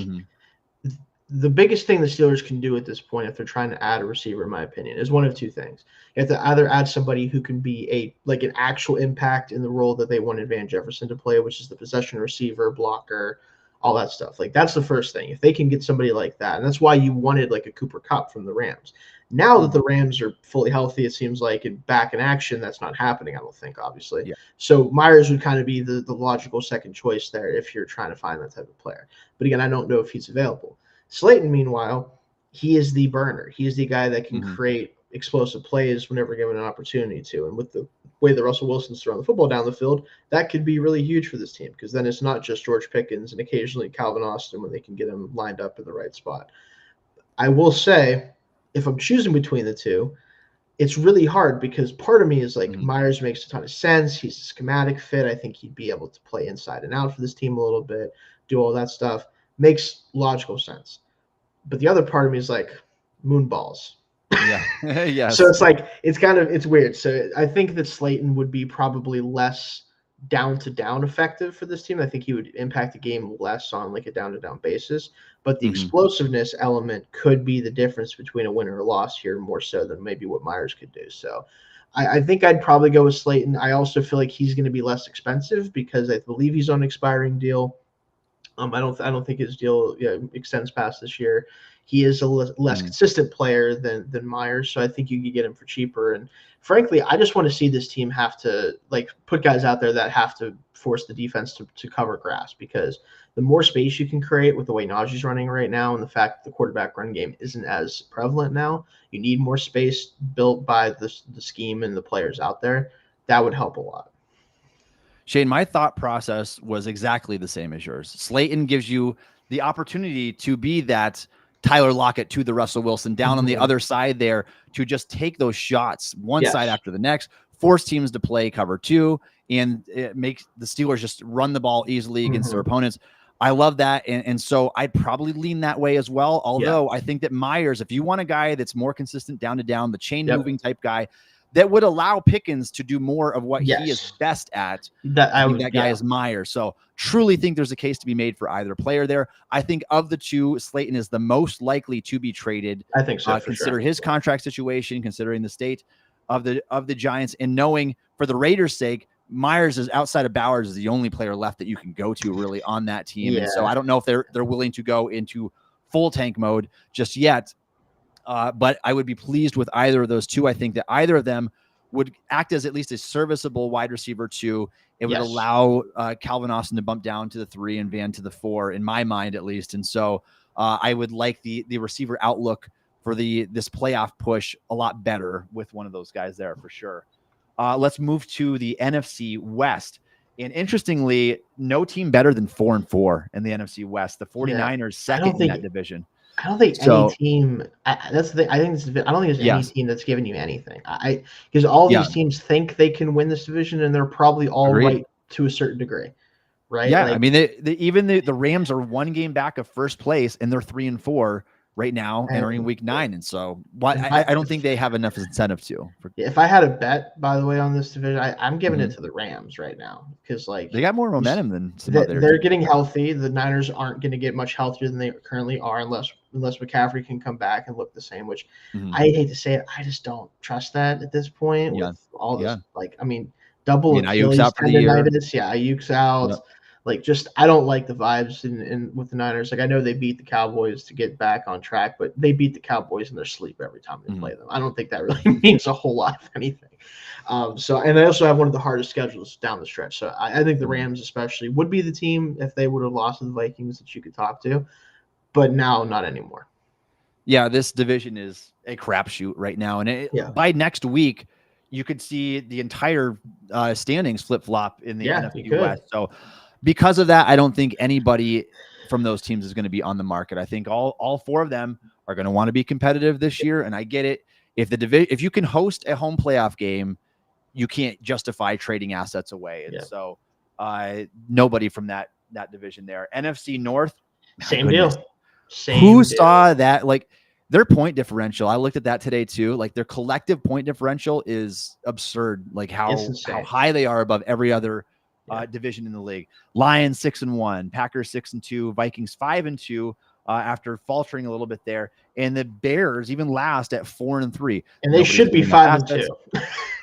the biggest thing the Steelers can do at this point, if they're trying to add a receiver, in my opinion, is one of 2 things. You have to either add somebody who can be an actual impact in the role that they wanted Van Jefferson to play, which is the possession receiver, blocker, all that stuff. Like, that's the first thing. If they can get somebody like that, and that's why you wanted like a Cooper Kupp from the Rams. Now that the Rams are fully healthy, it seems like, and back in action, that's not happening, I don't think, obviously. Yeah. So Myers would kind of be the logical second choice there if you're trying to find that type of player. But again, I don't know if he's available. Slayton, meanwhile, he is the burner. He is the guy that can create explosive plays whenever given an opportunity to. And with the way that Russell Wilson's throwing the football down the field, that could be really huge for this team, because then it's not just George Pickens and occasionally Calvin Austin when they can get him lined up in the right spot. I will say, if I'm choosing between the 2, it's really hard, because part of me is like, Myers makes a ton of sense. He's a schematic fit. I think he'd be able to play inside and out for this team a little bit, do all that stuff. Makes logical sense. But the other part of me is like, moonballs. Yeah. Yes. So it's like, it's weird. So I think that Slayton would be probably less down-to-down effective for this team. I think he would impact the game less on like a down-to-down basis. But the explosiveness element could be the difference between a win or a loss here, more so than maybe what Myers could do. So I think I'd probably go with Slayton. I also feel like he's going to be less expensive, because I believe he's on an expiring deal. I don't think his deal extends past this year. He is a less consistent player than Myers, so I think you could get him for cheaper. And frankly, I just want to see this team have to put guys out there that have to force the defense to cover grass, because the more space you can create with the way Najee's running right now, and the fact that the quarterback run game isn't as prevalent now, you need more space built by the scheme and the players out there. That would help a lot. Shayne, my thought process was exactly the same as yours. Slayton gives you the opportunity to be that Tyler Lockett to the Russell Wilson down on the other side there, to just take those shots one side after the next, force teams to play cover 2, and it makes the Steelers just run the ball easily against their opponents. I love that. And so I'd probably lean that way as well. Although I think that Myers, if you want a guy that's more consistent down to down, the chain moving type guy, that would allow Pickens to do more of what he is best at. That guy is Myers. So truly think there's a case to be made for either player there. I think of the 2, Slayton is the most likely to be traded. I think so. Consider his contract situation, considering the state of the Giants, and knowing for the Raiders' sake, Myers is outside of Bowers is the only player left that you can go to really on that team. And so I don't know if they're willing to go into full tank mode just yet. But I would be pleased with either of those 2. I think that either of them would act as at least a serviceable wide receiver 2. It would allow Calvin Austin to bump down to the 3 and Van to the 4, in my mind at least. And so I would like the receiver outlook for this playoff push a lot better with one of those guys there for sure. Let's move to the NFC West. And interestingly, no team better than 4-4 in the NFC West. The 49ers second in that division. I don't think any team. That's the thing. I don't think there's any team that's giving you anything. Because all these teams think they can win this division, and they're probably all right to a certain degree, right? Yeah, I mean, even the Rams are 1 game back of first place, and they're 3-4 right now, entering week 9. And so, I don't think they have enough incentive to. If I had a bet, by the way, on this division, I'm giving it to the Rams right now, because they got more momentum than some they're getting healthy. The Niners aren't going to get much healthier than they currently are, unless McCaffrey can come back and look the same. Which I hate to say it, I just don't trust that at this point. With all this, double Ayuk's out for the year. Ayuk's out. I don't like the vibes in with the Niners. I know they beat the Cowboys to get back on track, but they beat the Cowboys in their sleep every time they play them. I don't think that really means a whole lot of anything. And they also have one of the hardest schedules down the stretch. So I think the Rams especially would be the team if they would have lost to the Vikings that you could talk to, but now not anymore. Yeah, this division is a crapshoot right now. And Yeah. by next week, you could see the entire standings flip flop in the NFC West. So because of that, I don't think anybody from those teams is going to be on the market. I think all four of them are going to want to be competitive this year. And I get it. If you can host a home playoff game, you can't justify trading assets away. And so nobody from that division there. NFC North, same deal. Who saw that? Like their point differential. I looked at that today too. Like their collective point differential is absurd. Like how high they are above every other division in the league. Lions 6-1, Packers 6-2, Vikings 5-2 after faltering a little bit there, and the Bears even last at 4-3. And they should be 5-2.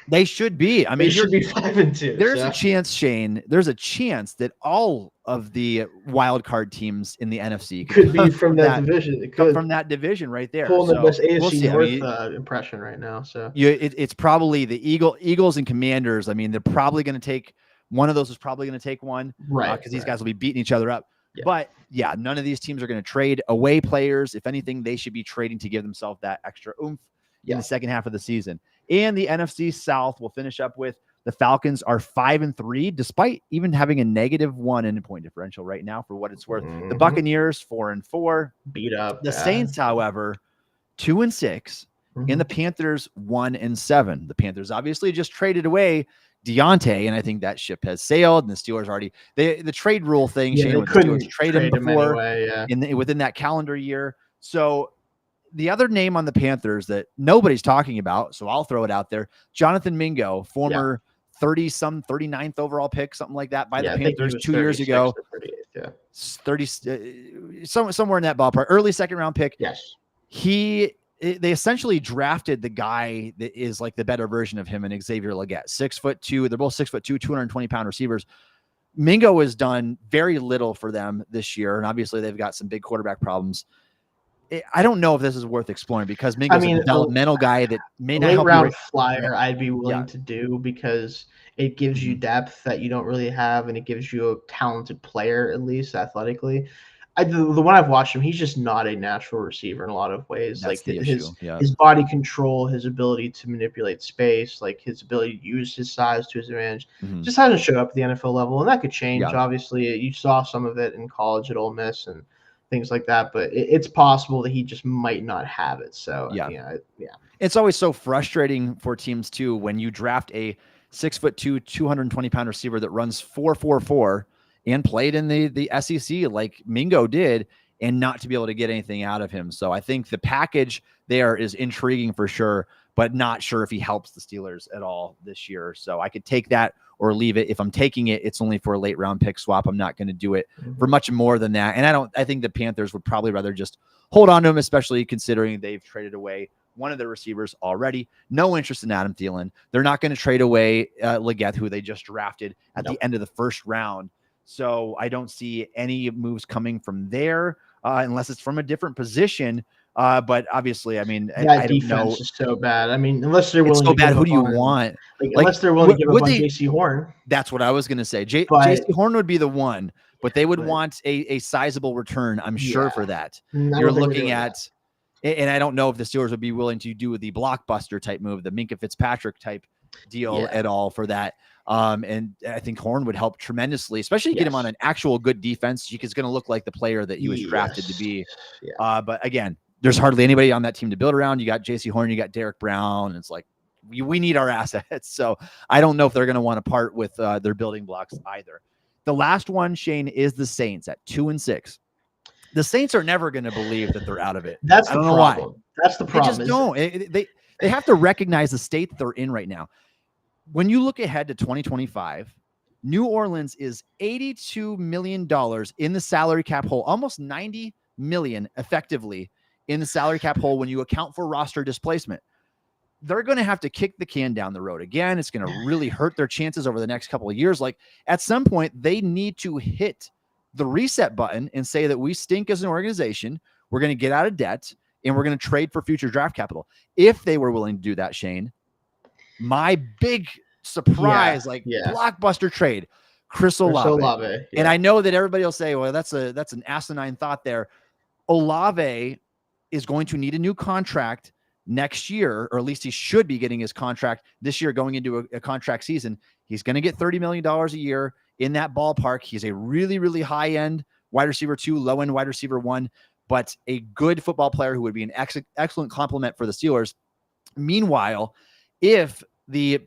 They should be. I mean, they should be 5-2. There's a chance, Shane. There's a chance that all of the wild card teams in the NFC could be from that division. It could from that division right there. Pulling the best AFC North impression right now. So it's probably the Eagles and Commanders. I mean, they're probably going to take one of those. Is probably going to take one, right? Because these guys will be beating each other up. Yeah. But yeah, none of these teams are going to trade away players. If anything, they should be trading to give themselves that extra oomph in the second half of the season. And the NFC South will finish up with the Falcons are 5-3, despite even having a -1 in point differential right now, for what it's worth. The Buccaneers 4-4, beat up. The Saints, however, 2-6, and the Panthers 1-7. The Panthers obviously just traded away Diontae, and I think that ship has sailed. And the Steelers already the trade rule thing. Yeah, Shane, they couldn't trade him before anyway, within that calendar year. So the other name on the Panthers that nobody's talking about, so I'll throw it out there, Jonathan Mingo, former 39th overall pick, something like that, by the Panthers 2 years ago. 30, somewhere in that ballpark, early second round pick. Yes. They essentially drafted the guy that is like the better version of him and Xavier Legette, 6'2". They're both 6'2", 220-pound receivers. Mingo has done very little for them this year, and obviously they've got some big quarterback problems. I don't know if this is worth exploring because Mingo's a developmental guy that may not help round flyer. I'd be willing to do because it gives you depth that you don't really have, and it gives you a talented player, at least athletically. The one I've watched him, he's just not a natural receiver in a lot of ways. That's like his body control, his ability to manipulate space, like his ability to use his size to his advantage, just hasn't showed up at the NFL level, and that could change. Obviously, you saw some of it in college at Ole Miss and things like that, but it's possible that he just might not have it. So it's always so frustrating for teams too when you draft a 6'2", 220-pound receiver that runs 4.44 and played in the SEC like Mingo did, and not to be able to get anything out of him. So I think the package there is intriguing for sure, but not sure if he helps the Steelers at all this year. So I could take that or leave it. If I'm taking it, it's only for a late round pick swap. I'm not going to do it for much more than that. And I think the Panthers would probably rather just hold on to him, especially considering they've traded away one of their receivers already. No interest in Adam Thielen. They're not going to trade away Legette, who they just drafted at the end of the first round. So I don't see any moves coming from there unless it's from a different position. But obviously, I mean, that defense is so bad. I mean, unless they're willing to give who do you want? Unless they're willing to give up on J.C. Horn. That's what I was going to say. J.C. Horn would be the one, but they would want a sizable return, I'm sure, for that. You're looking at, and I don't know if the Steelers would be willing to do the blockbuster type move, the Minkah Fitzpatrick type deal at all for that. And I think Horn would help tremendously, especially get him on an actual good defense. He's going to look like the player that he was drafted to be. But again, there's hardly anybody on that team to build around. You got J.C. Horn, you got Derek Brown. And it's like, we need our assets. So I don't know if they're going to want to part with their building blocks either. The last one, Shane, is the Saints at 2-6. The Saints are never going to believe that they're out of it. That's the problem. That's the problem. They just don't. They have to recognize the state that they're in right now. When you look ahead to 2025, New Orleans is $82 million in the salary cap hole, almost $90 million effectively in the salary cap hole when you account for roster displacement. They're going to have to kick the can down the road again. It's going to really hurt their chances over the next couple of years. Like at some point, they need to hit the reset button and say that we stink as an organization. We're going to get out of debt and we're going to trade for future draft capital. If they were willing to do that, Shane, my big surprise, blockbuster trade, Chris Olave. And I know that everybody will say, well, that's an asinine thought there. Olave is going to need a new contract next year, or at least he should be getting his contract this year going into a contract season. He's going to get $30 million a year in that ballpark. He's a really, really high end wide receiver 2, low end wide receiver 1, but a good football player who would be an excellent complement for the Steelers. Meanwhile, if the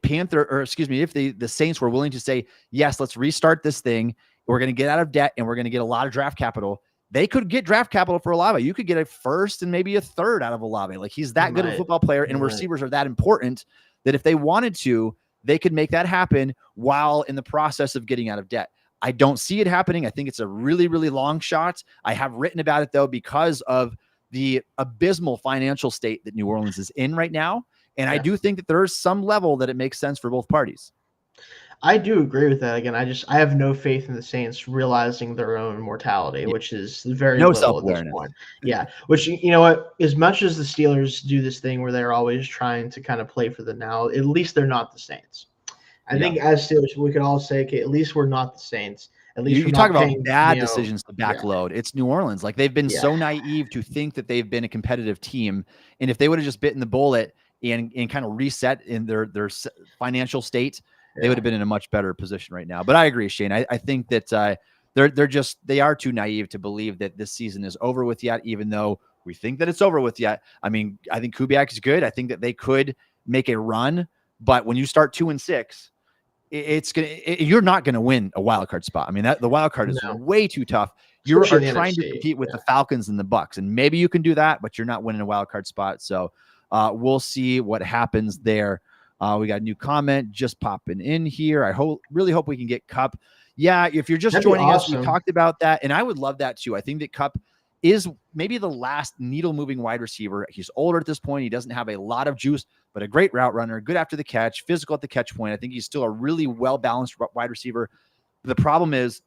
Saints were willing to say, yes, let's restart this thing, we're going to get out of debt and we're going to get a lot of draft capital, they could get draft capital for Olave. You could get a first and maybe a third out of Olave. Like, he's that good of a football player, and receivers are that important that if they wanted to, they could make that happen while in the process of getting out of debt. I don't see it happening. I think it's a really, really long shot. I have written about it, though, because of the abysmal financial state that New Orleans is in right now. And I do think that there is some level that it makes sense for both parties. I do agree with that. Again, I have no faith in the Saints realizing their own mortality, which is very little at this point. Yeah, which, you know what, as much as the Steelers do this thing where they're always trying to kind of play for the now, at least they're not the Saints. I think as Steelers, we could all say, okay, at least we're not the Saints. At least you talk about bad decisions to backload. It's New Orleans. Like, they've been so naive to think that they've been a competitive team. And if they would have just bitten the bullet and kind of reset in their financial state, they would have been in a much better position right now. But I agree, Shayne. I think that they are too naive to believe that this season is over with yet, even though we think that it's over with yet. I mean, I think Kubiak is good. I think that they could make a run, but when you start 2-6, you're not going to win a wild card spot. I mean, the wild card is way too tough. You are trying to compete with the Falcons and the Bucks, and maybe you can do that, but you're not winning a wild card spot. So we'll see what happens there. We got a new comment just popping in here. I really hope we can get Kupp. Yeah, if you're just joining us, we talked about that, and I would love that too. I think that Kupp is maybe the last needle-moving wide receiver. He's older at this point. He doesn't have a lot of juice, but a great route runner, good after the catch, physical at the catch point. I think he's still a really well-balanced wide receiver. The problem is,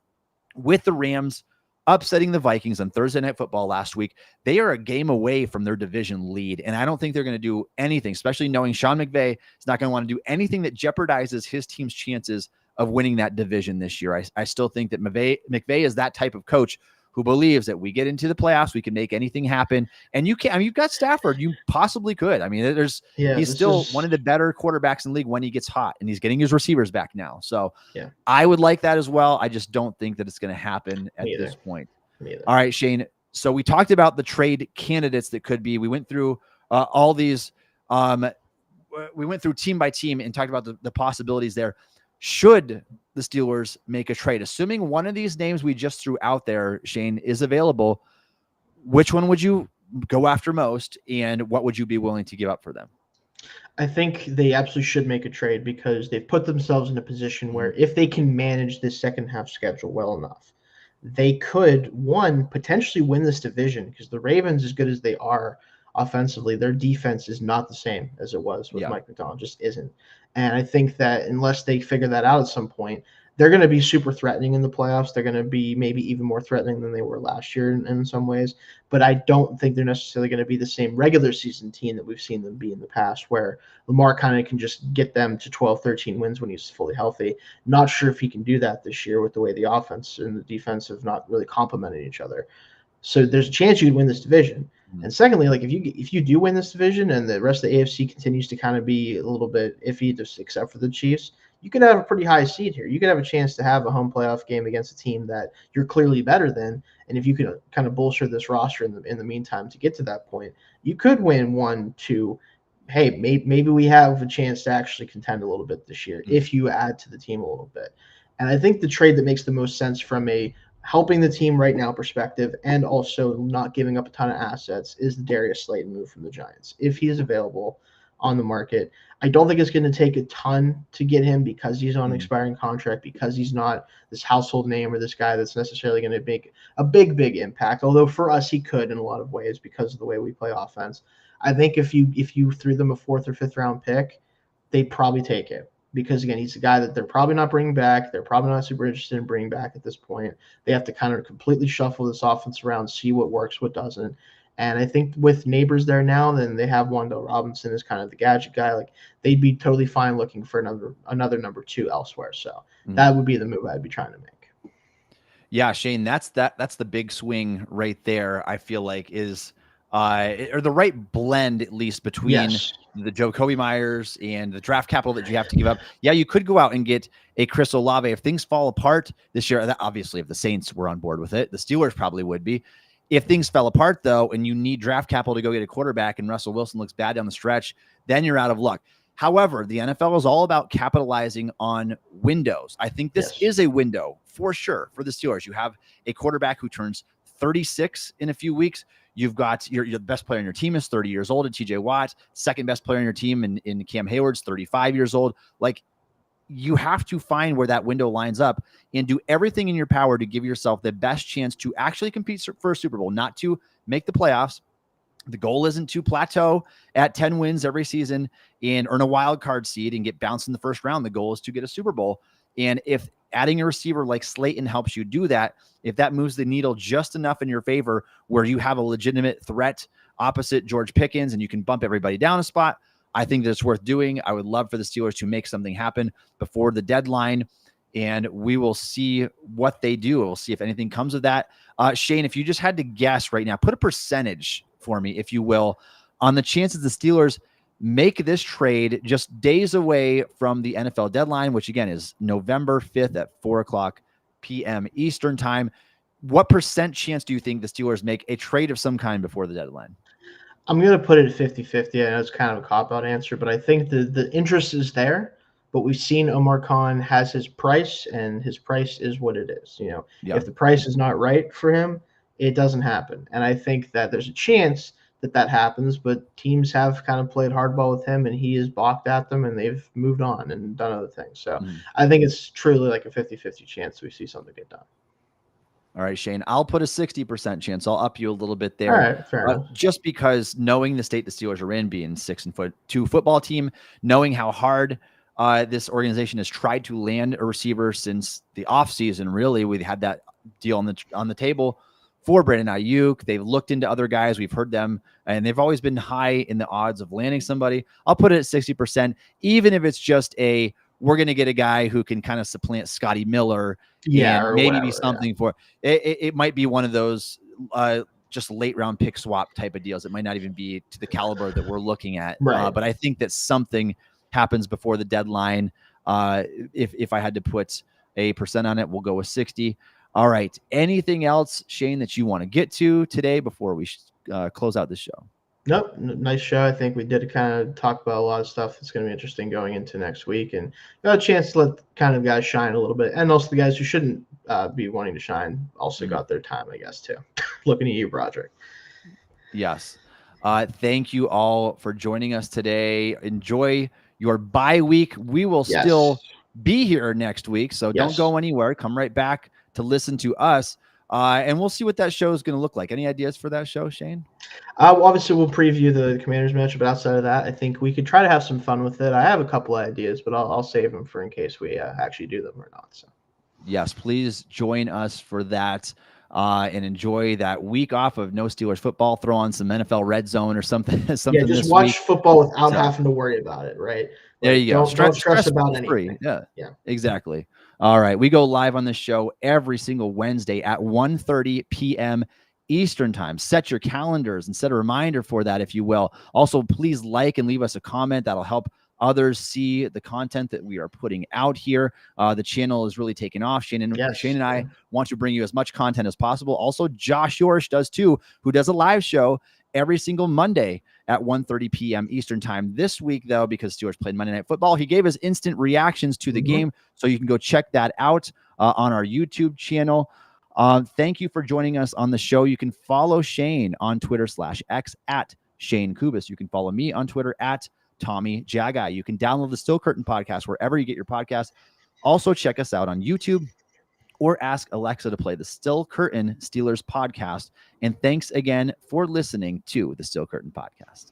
with the Rams upsetting the Vikings on Thursday Night Football last week, they are a game away from their division lead. And I don't think they're going to do anything, especially knowing Sean McVay is not going to want to do anything that jeopardizes his team's chances of winning that division this year. I still think that McVay is that type of coach who believes that we get into the playoffs, we can make anything happen. And you can. I mean, you've got Stafford. You possibly could. I mean, he's still one of the better quarterbacks in the league when he gets hot, and he's getting his receivers back now. So I would like that as well. I just don't think that it's going to happen at this point. All right, Shayne. So we talked about the trade candidates that could be. We went through all these. We went through team by team and talked about the possibilities there. Should the Steelers make a trade, assuming one of these names we just threw out there, Shayne, is available, which one would you go after most, and what would you be willing to give up for them? I think they absolutely should make a trade because they've put themselves in a position where if they can manage this second half schedule well enough, they could, one, potentially win this division, because the Ravens, as good as they are offensively, their defense is not the same as it was with Mike McDonald, just isn't. And I think that unless they figure that out at some point, they're going to be super threatening in the playoffs. They're going to be maybe even more threatening than they were last year in some ways. But I don't think they're necessarily going to be the same regular season team that we've seen them be in the past, where Lamar kind of can just get them to 12, 13 wins when he's fully healthy. Not sure if he can do that this year with the way the offense and the defense have not really complemented each other. So there's a chance you could win this division. And secondly, like if you do win this division and the rest of the AFC continues to kind of be a little bit iffy, just except for the Chiefs, you could have a pretty high seed here. You could have a chance to have a home playoff game against a team that you're clearly better than. And if you can kind of bolster this roster in the meantime to get to that point, you could win 1-2. Hey, maybe we have a chance to actually contend a little bit this year if you add to the team a little bit. And I think the trade that makes the most sense from a helping the team right now perspective and also not giving up a ton of assets is the Darius Slayton move from the Giants. If he is available on the market, I don't think it's going to take a ton to get him because he's on an expiring contract, because he's not this household name or this guy that's necessarily going to make a big impact. Although for us, he could in a lot of ways because of the way we play offense. I think if you threw them a 4th or 5th round pick, they'd probably take it. Because, again, he's a guy that they're probably not bringing back. They're probably not super interested in bringing back at this point. They have to kind of completely shuffle this offense around, see what works, what doesn't. And I think with Neighbors there now, then they have Wan'Dale Robinson as kind of the gadget guy. Like, they'd be totally fine looking for another number 2 elsewhere. So that would be the move I'd be trying to make. Yeah, Shayne, that's the big swing right there. I feel like is or the right blend, at least between the Jacoby Myers and the draft capital that you have to give up. Yeah, you could go out and get a Chris Olave. If things fall apart this year, that obviously if the Saints were on board with it, the Steelers probably would be. If things fell apart, though, and you need draft capital to go get a quarterback and Russell Wilson looks bad down the stretch, then you're out of luck. However, the NFL is all about capitalizing on windows. I think this is a window for sure for the Steelers. You have a quarterback who turns 36 in a few weeks. You've got your best player on your team is 30 years old at TJ Watt. Second best player on your team in Cam Hayward's 35 years old. Like, you have to find where that window lines up and do everything in your power to give yourself the best chance to actually compete for a Super Bowl, not to make the playoffs. The goal isn't to plateau at 10 wins every season and earn a wild card seed and get bounced in the first round. The goal is to get a Super Bowl. And if adding a receiver like Slayton helps you do that, if that moves the needle just enough in your favor where you have a legitimate threat opposite George Pickens and you can bump everybody down a spot, I think that it's worth doing. I would love for the Steelers to make something happen before the deadline, and we will see what they do. We'll see if anything comes of that. Shayne, if you just had to guess right now, put a percentage for me, if you will, on the chances the Steelers make this trade just days away from the NFL deadline, which again is November 5th at 4:00 p.m. Eastern time. What percent chance do you think the Steelers make a trade of some kind before the deadline? I'm going to put it at 50-50. I know it's kind of a cop-out answer, but I think the interest is there. But we've seen Omar Khan has his price, and his price is what it is. If the price is not right for him, it doesn't happen. And I think that there's a chance that happens, but teams have kind of played hardball with him, and he has balked at them, and they've moved on and done other things. So I think it's truly like a 50-50 chance we see something get done. All right, Shayne, I'll put a 60% chance. I'll up you a little bit there. All right, fair enough. Just because knowing the state the Steelers are in, being 6-2 football team, knowing how hard this organization has tried to land a receiver since the offseason, really, we had that deal on the table for Brandon Ayuk. They've looked into other guys. We've heard them, and they've always been high in the odds of landing somebody. I'll put it at 60%, even if it's just we're going to get a guy who can kind of supplant Scotty Miller. And maybe be something for it. It might be one of those just late round pick swap type of deals. It might not even be to the caliber that we're looking at. Right. But I think that something happens before the deadline. If I had to put a percent on it, we'll go with 60. All right. Anything else, Shayne, that you want to get to today before we close out this show? Nope. Nice show. I think we did kind of talk about a lot of stuff that's going to be interesting going into next week, and got a chance to let kind of guys shine a little bit. And also the guys who shouldn't be wanting to shine also got their time, I guess, too. Looking at you, Broderick. Yes. Thank you all for joining us today. Enjoy your bye week. We will still be here next week, so don't go anywhere. Come right back to listen to us. And we'll see what that show is going to look like. Any ideas for that show, Shayne? Obviously, we'll preview the Commanders match, but outside of that, I think we could try to have some fun with it. I have a couple of ideas, but I'll save them for in case we actually do them or not. So, yes, please join us for that and enjoy that week off of no Steelers football. Throw on some NFL Red Zone or something. Yeah, just watch football without having to worry about it, right? There you go. Don't stress about anything. Yeah, exactly. All right. We go live on this show every single Wednesday at 1:30 p.m. Eastern time. Set your calendars and set a reminder for that, if you will. Also, please like and leave us a comment. That'll help others see the content that we are putting out here. The channel is really taking off. Shayne and I want to bring you as much content as possible. Also, Josh Yorsh does too, who does a live show every single Monday at 1:30 p.m. Eastern time. This week, though, because Steelers played Monday Night Football, he gave us instant reactions to the game, so you can go check that out on our YouTube channel. Thank you for joining us on the show. You can follow Shayne on Twitter/X at Shayne Kubas. You can follow me on Twitter at Tommy Jaggi. You can download the Still Curtain podcast wherever you get your podcast. Also, check us out on YouTube or ask Alexa to play the Still Curtain Steelers podcast. And thanks again for listening to the Still Curtain podcast.